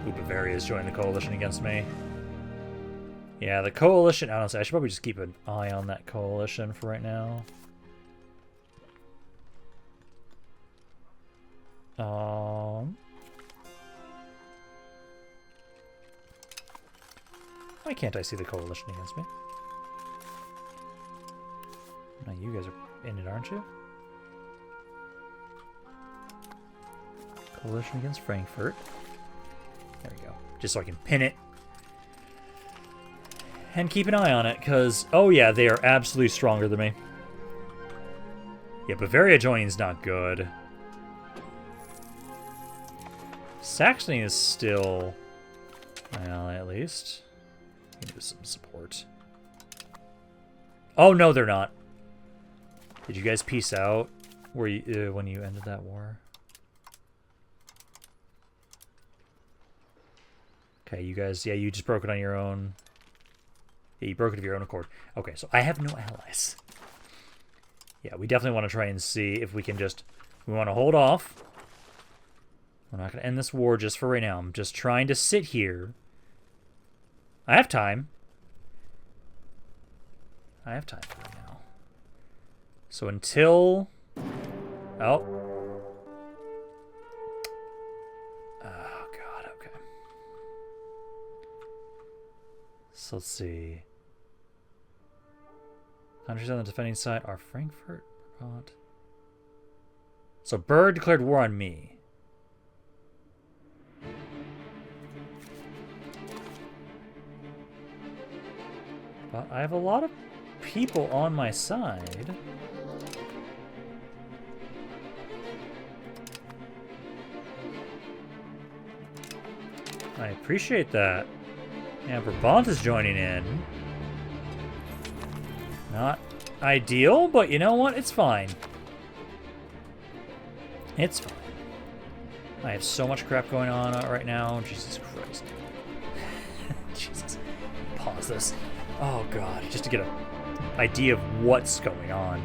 Ooh, Bavaria's joined the coalition against me. Yeah, the coalition... Honestly, I should probably just keep an eye on that coalition for right now. Why can't I see the coalition against me? No, you guys are in it, aren't you? Coalition against Frankfurt. There we go. Just so I can pin it. And keep an eye on it, because, oh yeah, they are absolutely stronger than me. Yeah, Bavaria joining is not good. Saxony is still an ally, at least. Give me some support. Oh, no, they're not. Did you guys peace out where you, when you ended that war? Okay, you guys, yeah, you just broke it on your own. Yeah, you broke it of your own accord. Okay, so I have no allies. Yeah, we definitely want to try and see if we can just... We want to hold off. We're not going to end this war just for right now. I'm just trying to sit here. I have time. I have time for right now. So until... Oh. Oh, God, okay. So let's see. Countries on the defending side are Frankfurt, Vermont. So Bird declared war on me. But I have a lot of people on my side. I appreciate that. Yeah, Brabant is joining in. Not ideal, but you know what? It's fine. It's fine. I have so much crap going on right now. Jesus Christ. Jesus. Pause this. Oh, God. Just to get an idea of what's going on.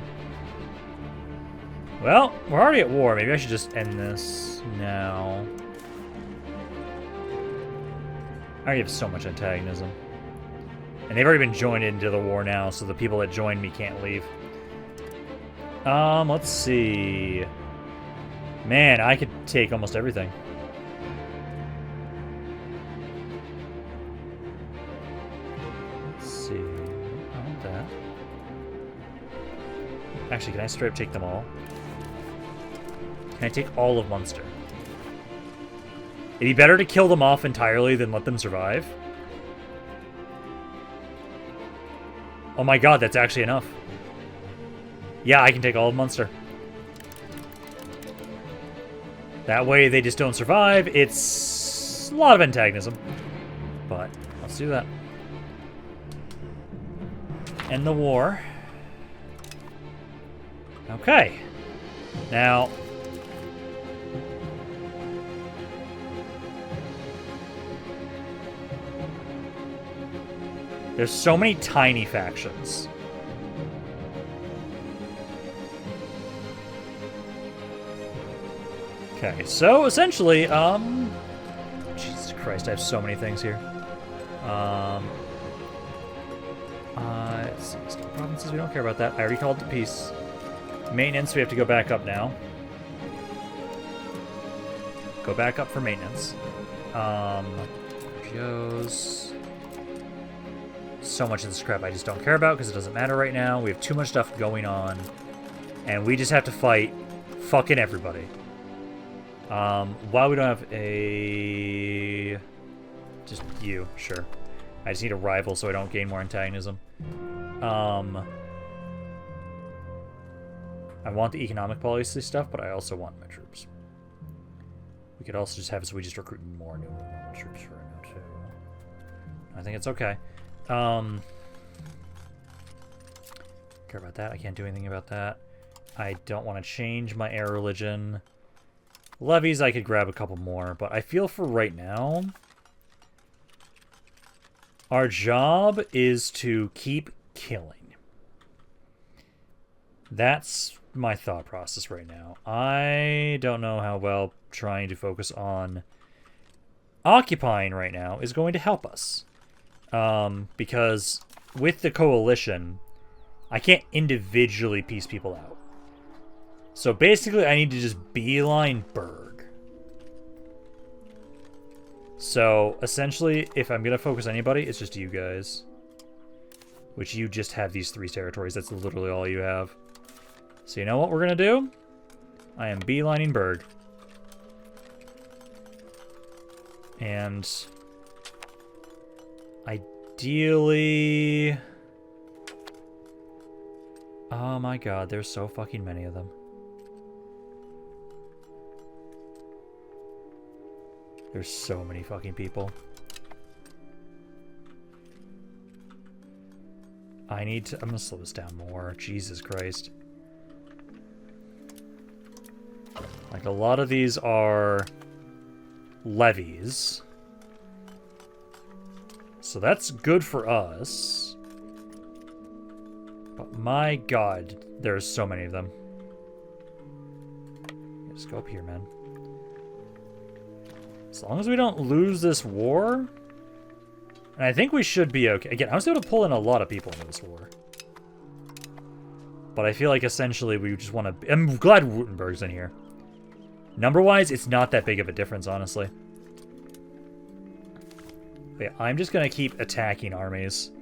Well, we're already at war. Maybe I should just end this now. I already have so much antagonism. And they've already been joined into the war now, so the people that joined me can't leave. Let's see. Man, I could take almost everything. Let's see. I want that. Actually, can I straight up take them all? Can I take all of Munster? It'd be better to kill them off entirely than let them survive. Oh my god, that's actually enough. Yeah, I can take all of Munster. That way they just don't survive. It's a lot of antagonism. But let's do that. End the war. Okay. Now... There's so many tiny factions. Okay, so essentially, Jesus Christ, I have so many things here. Let's see, provinces, we don't care about that. I already called to peace. Maintenance, we have to go back up now. Go back up for maintenance. RGOs. So much of this crap I just don't care about because it doesn't matter right now. We have too much stuff going on. And we just have to fight fucking everybody. While we don't have a... Just you, sure. I just need a rival so I don't gain more antagonism. I want the economic policy stuff, but I also want my troops. We could also just have it so we just recruit more new troops for now, too. I think it's okay. Care about that. I can't do anything about that. I don't want to change my air religion. Levies, I could grab a couple more, but I feel for right now, our job is to keep killing. That's my thought process right now. I don't know how well trying to focus on occupying right now is going to help us. Because with the coalition, I can't individually piece people out. So basically, I need to just beeline Berg. So essentially, if I'm going to focus on anybody, it's just you guys. Which you just have these 3 territories. That's literally all you have. So you know what we're going to do? I am beelining Berg. And... ideally... Oh my god, there's so fucking many of them. There's so many fucking people. I'm gonna slow this down more. Jesus Christ. Like, a lot of these are levies. So that's good for us. But my god, there's so many of them. Just go up here, man. As long as we don't lose this war... And I think we should be okay. Again, I was able to pull in a lot of people into this war. But I feel like essentially we just want to... I'm glad Württemberg's in here. Number-wise, it's not that big of a difference, honestly. But yeah, I'm just going to keep attacking armies.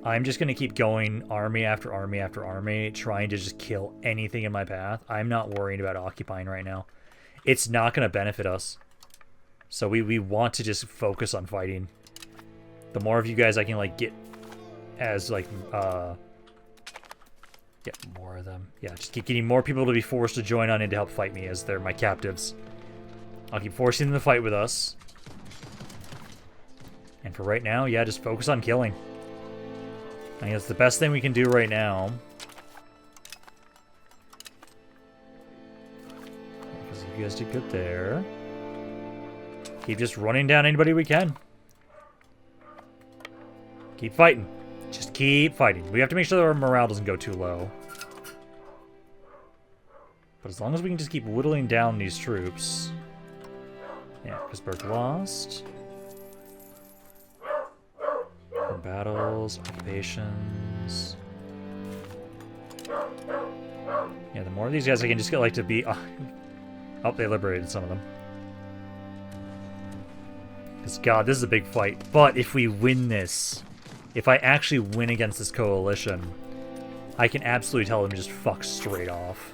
I'm just going to keep going army after army after army, trying to just kill anything in my path. I'm not worrying about occupying right now. It's not going to benefit us. So we want to just focus on fighting. The more of you guys I can, like, get as, like, get more of them. Yeah, just keep getting more people to be forced to join on in to help fight me as they're my captives. I'll keep forcing them to fight with us. And for right now, yeah, just focus on killing. I think that's the best thing we can do right now. Because you guys did good there. Keep just running down anybody we can. Keep fighting. Just keep fighting. We have to make sure that our morale doesn't go too low. But as long as we can just keep whittling down these troops. Yeah, because Berg lost. Battles, occupations. Yeah, the more of these guys I can just get, like, to be... Oh, they liberated some of them. Because, God, this is a big fight. But if we win this... If I actually win against this coalition, I can absolutely tell them to just fuck straight off.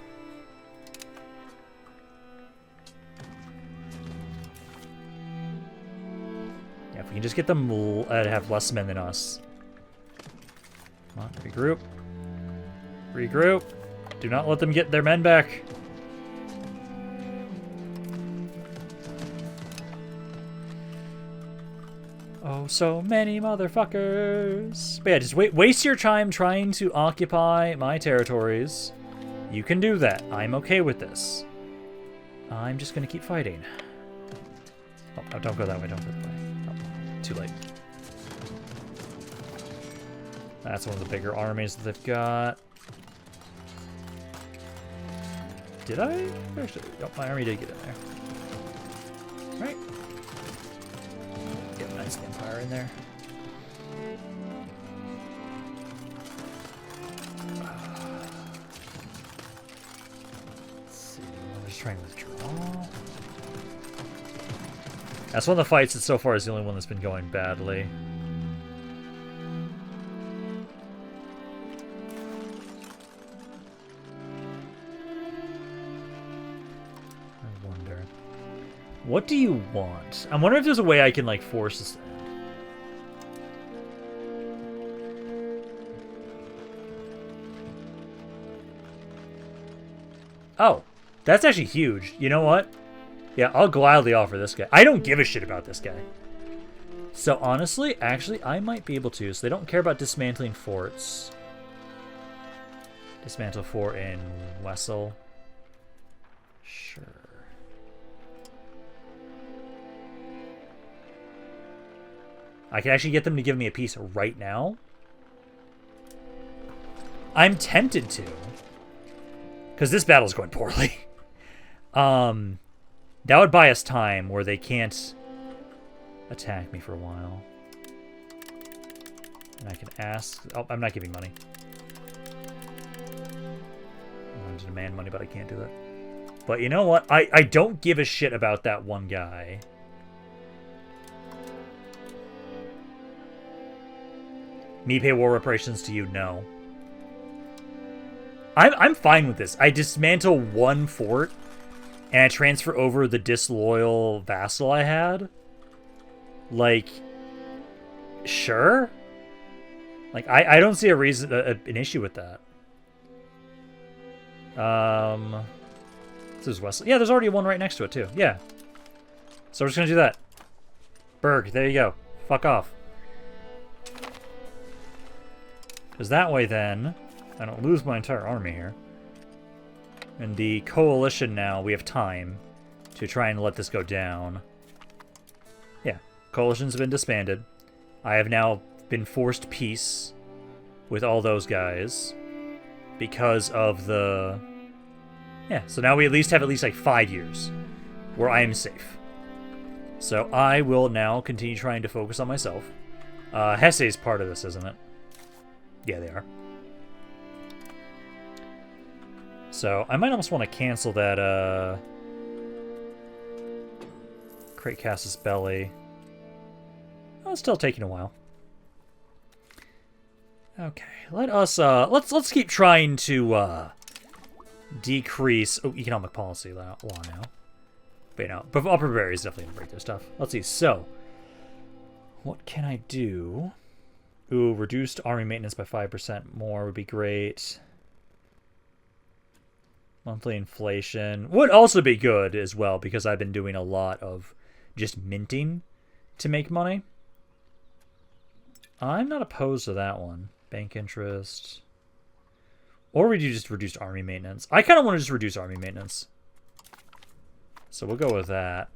Yeah, if we can just get them to have less men than us. Come on, regroup. Regroup. Do not let them get their men back. Oh, so many motherfuckers. But yeah, just waste your time trying to occupy my territories. You can do that. I'm okay with this. I'm just gonna keep fighting. Oh, no, don't go that way, don't go that way. Oh, too late. That's one of the bigger armies that they've got. Did I? Actually, oh, my army did get in there. Right. Get a nice empire in there. Let's see. I'm just trying to withdraw. That's one of the fights that so far is the only one that's been going badly. What do you want? I'm wondering if there's a way I can, like, force this in. Oh, that's actually huge. You know what? Yeah, I'll gladly offer this guy. I don't give a shit about this guy. So, honestly, actually, I might be able to. So they don't care about dismantling forts. Dismantle fort in Wessel. Sure. I can actually get them to give me a peace right now. I'm tempted to. Because this battle's going poorly. That would buy us time where they can't attack me for a while. And I can ask... Oh, I'm not giving money. I wanted to demand money, but I can't do that. But you know what? I don't give a shit about that one guy. Me pay war reparations to you? No. I'm fine with this. I dismantle one fort, and I transfer over the disloyal vassal I had. Like, sure. Like, I don't see a reason, an issue with that. This is Wesley. Yeah, there's already one right next to it too. Yeah. So we're just gonna do that. Berg, there you go. Fuck off. Because that way, then, I don't lose my entire army here. And the coalition now, we have time to try and let this go down. Yeah, coalitions have been disbanded. I have now been forced peace with all those guys because of the... Yeah, so now we at least have like 5 years where I am safe. So I will now continue trying to focus on myself. Hesse's part of this, isn't it? Yeah, they are. So I might almost want to cancel that, Crate Casus Belli. Oh, it's still taking a while. Okay, let us, let's keep trying to, decrease economic policy law now. But, you know, upper barrier is definitely gonna break their stuff. Let's see, so what can I do? Ooh, reduced army maintenance by 5% more would be great. Monthly inflation would also be good as well, because I've been doing a lot of just minting to make money. I'm not opposed to that one. Bank interest. Or we do just reduced army maintenance. I kind of want to just reduce army maintenance. So we'll go with that.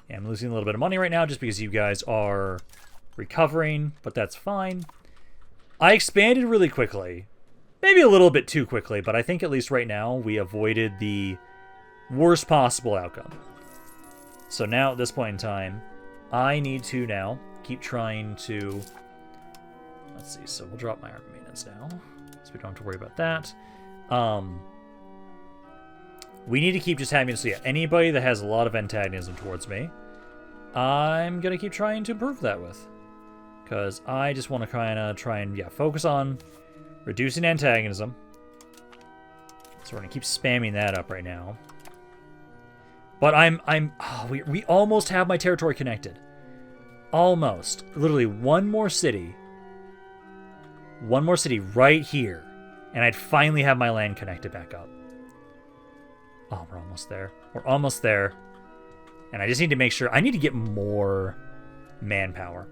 Yeah, I'm losing a little bit of money right now just because you guys are recovering, but that's fine. I expanded really quickly. Maybe a little bit too quickly, but I think at least right now we avoided the worst possible outcome. So now at this point in time, I need to now keep trying to... Let's see, so we'll drop my army maintenance now, so we don't have to worry about that. We need to keep just having, so yeah, anybody that has a lot of antagonism towards me, I'm going to keep trying to improve that with. Because I just want to kind of try and, yeah, focus on reducing antagonism. So we're going to keep spamming that up right now. But we almost have my territory connected. Almost. Literally one more city. One more city right here. And I'd finally have my land connected back up. Oh, we're almost there. We're almost there. And I just need to make sure... I need to get more manpower.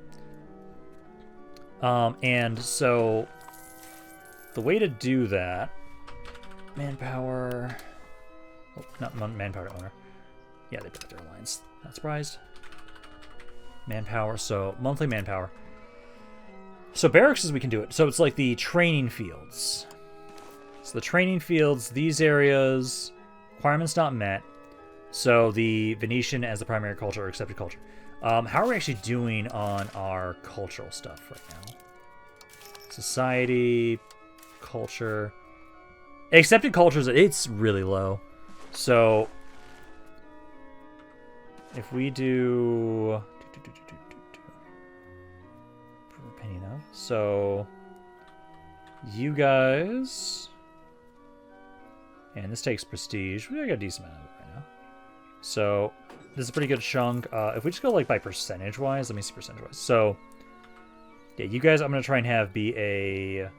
And so... The way to do that... Manpower... Oh, not manpower to owner. Yeah, they put their alliance. Not surprised. Manpower. So, monthly manpower. So, barracks we can do it. So, it's like the training fields. So, the training fields, these areas... Requirements not met. So the Venetian as the primary culture or accepted culture. How are we actually doing on our cultural stuff right now? Society, culture. Accepted cultures, it's really low. So if we do... Penny enough. So you guys... And this takes prestige. We got a decent amount of it right now. So, this is a pretty good chunk. If we just go, like, by percentage-wise, let me see percentage-wise. So, yeah, you guys, I'm going to try and have be a... Oh,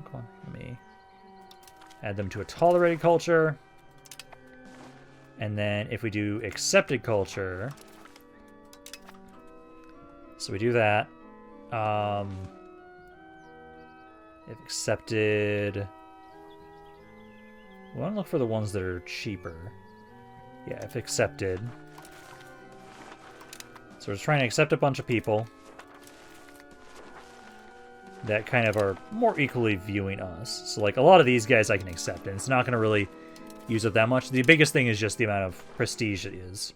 come on, let me add them to a tolerated culture. And then if we do accepted culture... So we do that. If accepted... We want to look for the ones that are cheaper. Yeah, if accepted. So we're just trying to accept a bunch of people that kind of are more equally viewing us. So, like, a lot of these guys I can accept, and it's not going to really use it that much. The biggest thing is just the amount of prestige it is.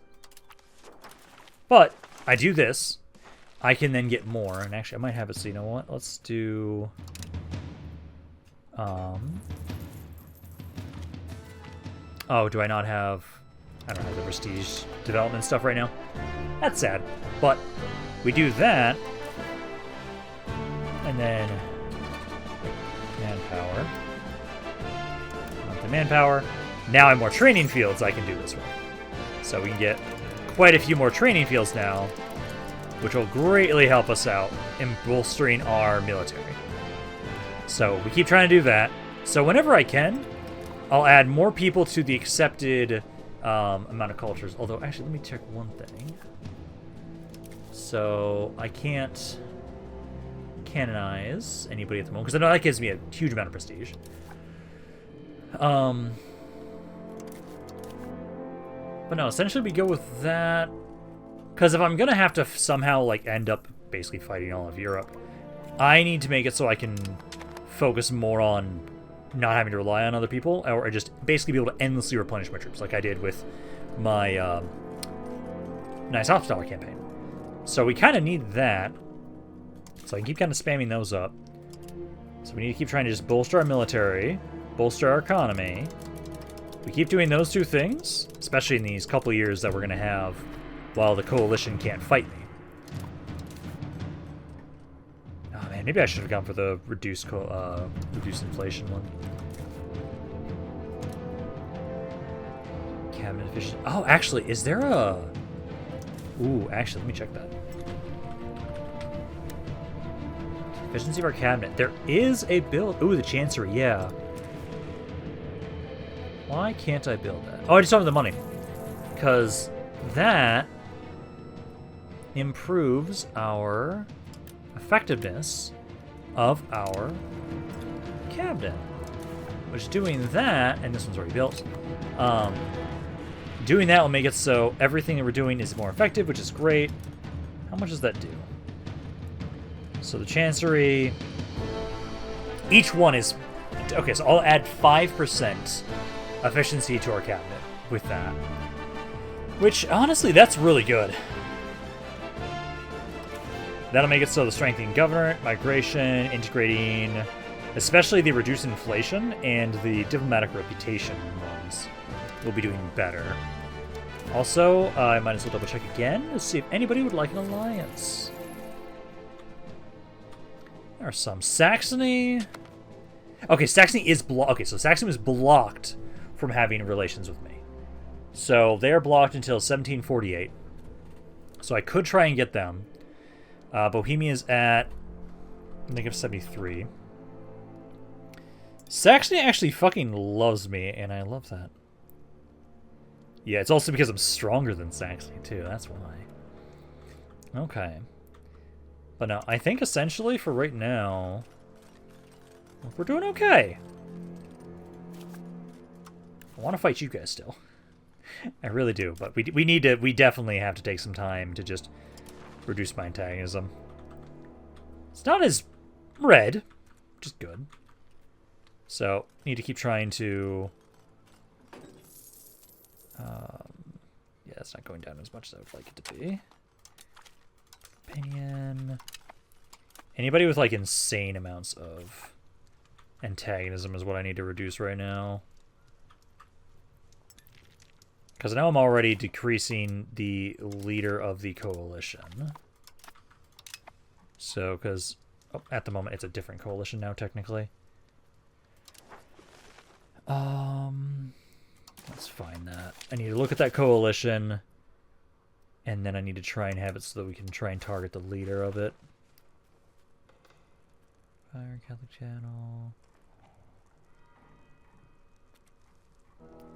But, I do this. I can then get more, and actually I might have it, so you know what? Let's do... Oh, do I not have... I don't have the prestige development stuff right now. That's sad. But we do that. And then... Manpower. Monthly manpower. Now I have more training fields I can do this with. So we can get quite a few more training fields now, which will greatly help us out in bolstering our military. So we keep trying to do that. So whenever I can... I'll add more people to the accepted amount of cultures. Although, actually, let me check one thing. So, I can't canonize anybody at the moment, because I know that gives me a huge amount of prestige. But no, essentially we go with that. Because if I'm going to have to somehow, like, end up basically fighting all of Europe, I need to make it so I can focus more on not having to rely on other people, or just basically be able to endlessly replenish my troops, like I did with my Nice Hospital campaign. So we kind of need that. So I can keep kind of spamming those up. So we need to keep trying to just bolster our military, bolster our economy. We keep doing those two things, especially in these couple years that we're going to have while the coalition can't fight me. Oh man, maybe I should have gone for the reduced inflation one. Cabinet efficiency. Oh, actually, is there a... Ooh, actually, let me check that. Efficiency of our cabinet. There is a build. Ooh, the Chancery, yeah. Why can't I build that? Oh, I just don't have the money. Because that improves our effectiveness of our cabinet. Which doing that, and this one's already built, doing that will make it so everything that we're doing is more effective, which is great. How much does that do? So the Chancery, each one is... Okay, so I'll add 5% efficiency to our cabinet with that. Which, honestly, that's really good. That'll make it so the strengthening government, migration, integrating, especially the reduced inflation and the diplomatic reputation ones will be doing better. Also, I might as well double check again to see if anybody would like an alliance. There are some. Saxony. Okay, Saxony is blocked. Okay, so Saxony was blocked from having relations with me. So they're blocked until 1748. So I could try and get them. Bohemia's at, I think, of 73. Saxony actually fucking loves me, and I love that. Yeah, it's also because I'm stronger than Saxony, too. That's why. Okay. But no, I think essentially for right now, we're doing okay. I want to fight you guys still. I really do, but we definitely have to take some time to just reduce my antagonism. It's not as red, which is good. So, need to keep trying to... yeah, it's not going down as much as I would like it to be. Opinion. Anybody with, like, insane amounts of antagonism is what I need to reduce right now. Because now I'm already decreasing the leader of the coalition. So, because at the moment it's a different coalition now, technically. Let's find that. I need to look at that coalition, and then I need to try and have it so that we can try and target the leader of it. Fire Catholic Channel.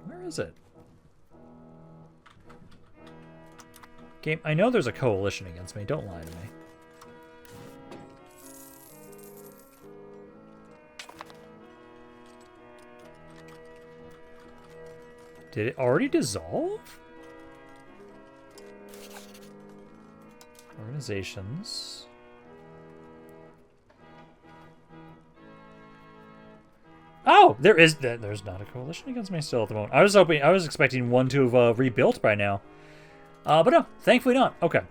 Where is it? Game, I know there's a coalition against me. Don't lie to me. Did it already dissolve? Organizations. Oh, there's not a coalition against me still at the moment. I was expecting one to have rebuilt by now. But no, thankfully not. Okay.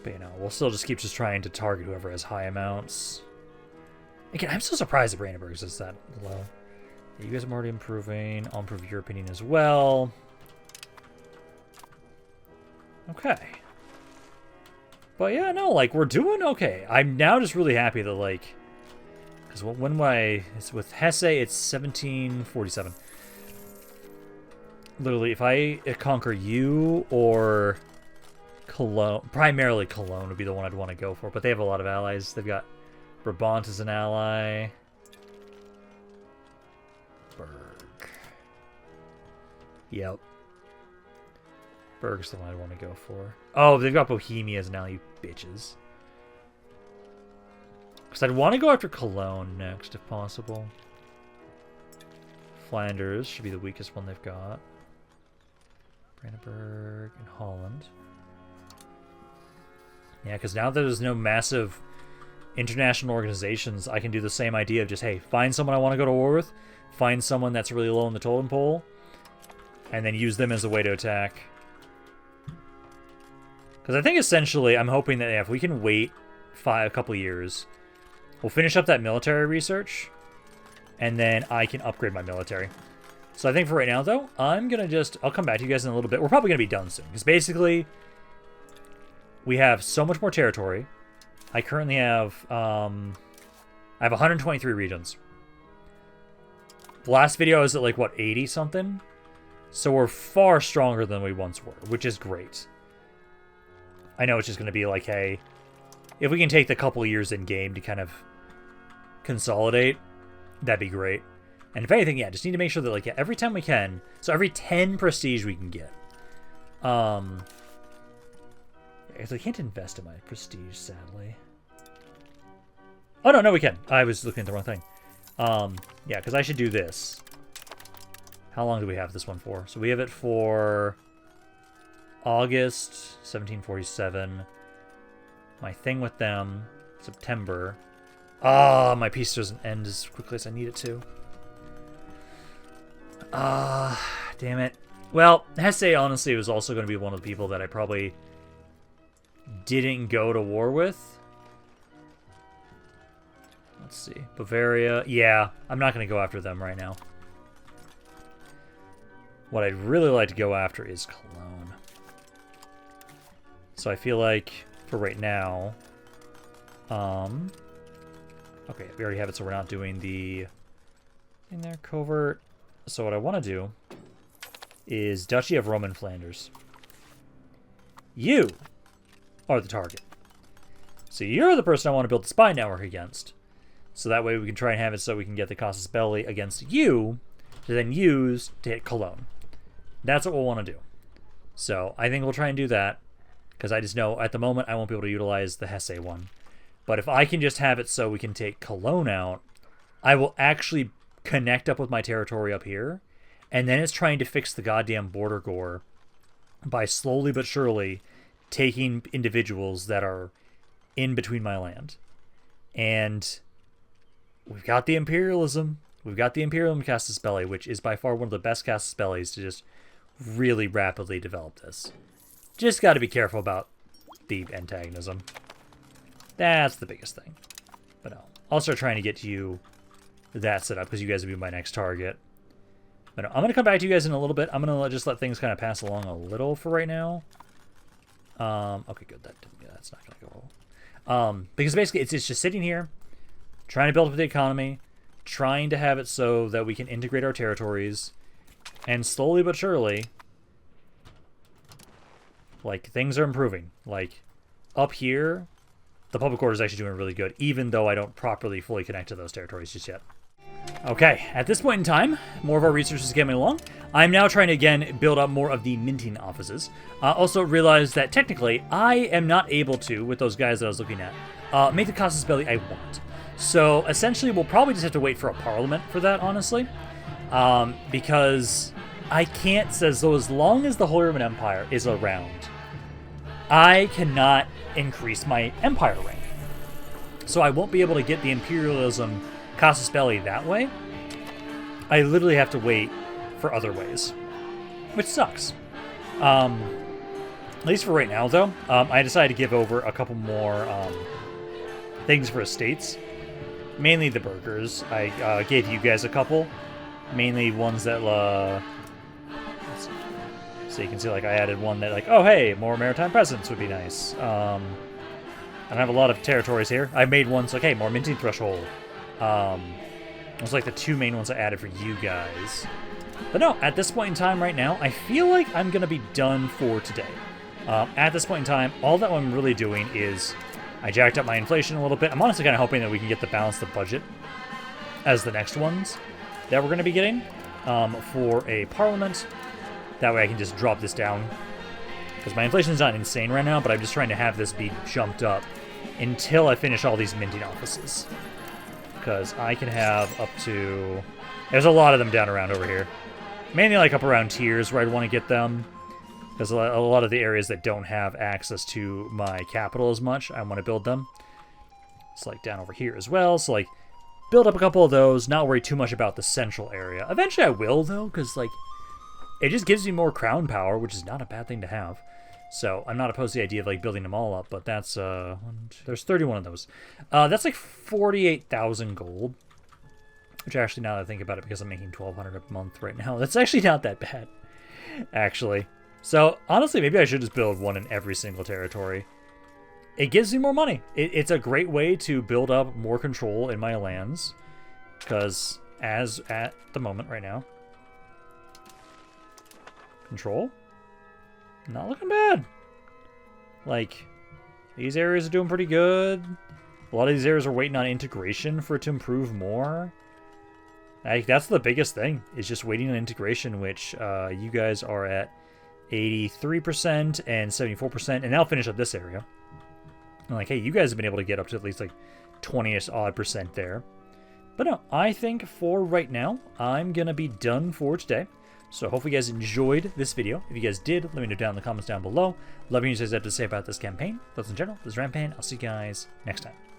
But you know, we'll still just keep trying to target whoever has high amounts. Again, I'm so surprised that Brandenburg's is that low. Yeah, you guys are already improving. I'll improve your opinion as well. Okay. But yeah, no, like, we're doing okay. I'm now just really happy that, like... Because it's with Hesse, it's 1747. Literally, if I conquer you or Cologne, primarily Cologne would be the one I'd want to go for, but they have a lot of allies. They've got Brabant as an ally. Berg. Yep. Berg's the one I'd want to go for. Oh, they've got Bohemia as an ally, you bitches. Because I'd want to go after Cologne next, if possible. Flanders should be the weakest one they've got. Brandenburg and Holland. Yeah, because now that there's no massive international organizations, I can do the same idea of just, hey, find someone I want to go to war with, find someone that's really low on the totem pole, and then use them as a way to attack. Because I think essentially, I'm hoping that if we can wait a couple years, we'll finish up that military research, and then I can upgrade my military. So I think for right now, though, I'm going to just... I'll come back to you guys in a little bit. We're probably going to be done soon. Because basically, we have so much more territory. I currently have... I have 123 regions. The last video is at, like, what, 80-something? So we're far stronger than we once were, which is great. I know it's just going to be like, hey, if we can take the couple of years in-game to kind of consolidate, that'd be great. And if anything, yeah, just need to make sure that, like, yeah, every time we can, so every 10 prestige we can get. I can't invest in my prestige, sadly. Oh, no, we can. I was looking at the wrong thing. Yeah, because I should do this. How long do we have this one for? So we have it for August 1747. My thing with them, September. Ah, my piece doesn't end as quickly as I need it to. Damn it. Well, Hesse, honestly, was also going to be one of the people that I probably didn't go to war with. Let's see. Bavaria. Yeah, I'm not going to go after them right now. What I'd really like to go after is Cologne. So I feel like, for right now... Okay, we already have it, so we're not doing the thing there. Covert. So what I want to do is Duchy of Roman Flanders. You are the target. So you're the person I want to build the spy network against. So that way we can try and have it so we can get the casus belli against you to then use to hit Cologne. That's what we'll want to do. So I think we'll try and do that because I just know at the moment I won't be able to utilize the Hesse one. But if I can just have it so we can take Cologne out, I will actually connect up with my territory up here, and then it's trying to fix the goddamn border gore by slowly but surely taking individuals that are in between my land. And we've got the imperialism. We've got the imperialism casus belli, which is by far one of the best casus bellis to just really rapidly develop this. Just got to be careful about the antagonism. That's the biggest thing. But no, I'll start trying to get to you that set up because you guys will be my next target. But no, I'm going to come back to you guys in a little bit. I'm going to just let things kind of pass along a little for right now. Okay, good. That's not going to go. Because basically it's just sitting here, trying to build up the economy, trying to have it so that we can integrate our territories, and slowly but surely, like, things are improving. Like, up here, the public order is actually doing really good, even though I don't properly fully connect to those territories just yet. Okay, at this point in time, more of our research is coming along. I'm now trying to, again, build up more of the minting offices. Also realized that, technically, I am not able to, with those guys that I was looking at, make the casus belli I want. So, essentially, we'll probably just have to wait for a parliament for that, honestly. Because I can't, so as long as the Holy Roman Empire is around, I cannot increase my empire rank. So I won't be able to get the imperialism casus belli that way. I literally have to wait for other ways, which sucks. At least for right now, though, I decided to give over a couple more things for estates. Mainly the burghers. I gave you guys a couple. Mainly ones that... let's see. So you can see, like, I added one that, like, oh, hey, more maritime presence would be nice. I don't have a lot of territories here. I made ones like, hey, more minting threshold. Those like the two main ones I added for you guys. But no, at this point in time right now, I feel like I'm going to be done for today. At this point in time, all that I'm really doing is I jacked up my inflation a little bit. I'm honestly kind of hoping that we can get the balance the budget as the next ones that we're going to be getting for a parliament. That way I can just drop this down. Because my inflation's not insane right now, but I'm just trying to have this be jumped up until I finish all these minting offices. Because I can have up to... There's a lot of them down around over here. Mainly like up around tiers where I'd want to get them. Because a lot of the areas that don't have access to my capital as much, I want to build them. It's like down over here as well. So like build up a couple of those, not worry too much about the central area. Eventually I will though, because like it just gives me more crown power, which is not a bad thing to have. So I'm not opposed to the idea of like building them all up, but that's there's 31 of those. That's like 48,000 gold. Which actually, now that I think about it, because I'm making 1,200 a month right now, that's actually not that bad, actually. So honestly, maybe I should just build one in every single territory. It gives me more money. It's a great way to build up more control in my lands, because as at the moment right now, control, not looking bad. Like, these areas are doing pretty good. A lot of these areas are waiting on integration for it to improve more. Like, that's the biggest thing, is just waiting on integration, which you guys are at 83% and 74%, and I'll finish up this area. I'm like, hey, you guys have been able to get up to at least like 20-ish odd percent there. But no, I think for right now, I'm going to be done for today. So hopefully you guys enjoyed this video. If you guys did, let me know down in the comments down below. Love you guys have to say about this campaign. Thoughts in general. This is Rampaned. I'll see you guys next time.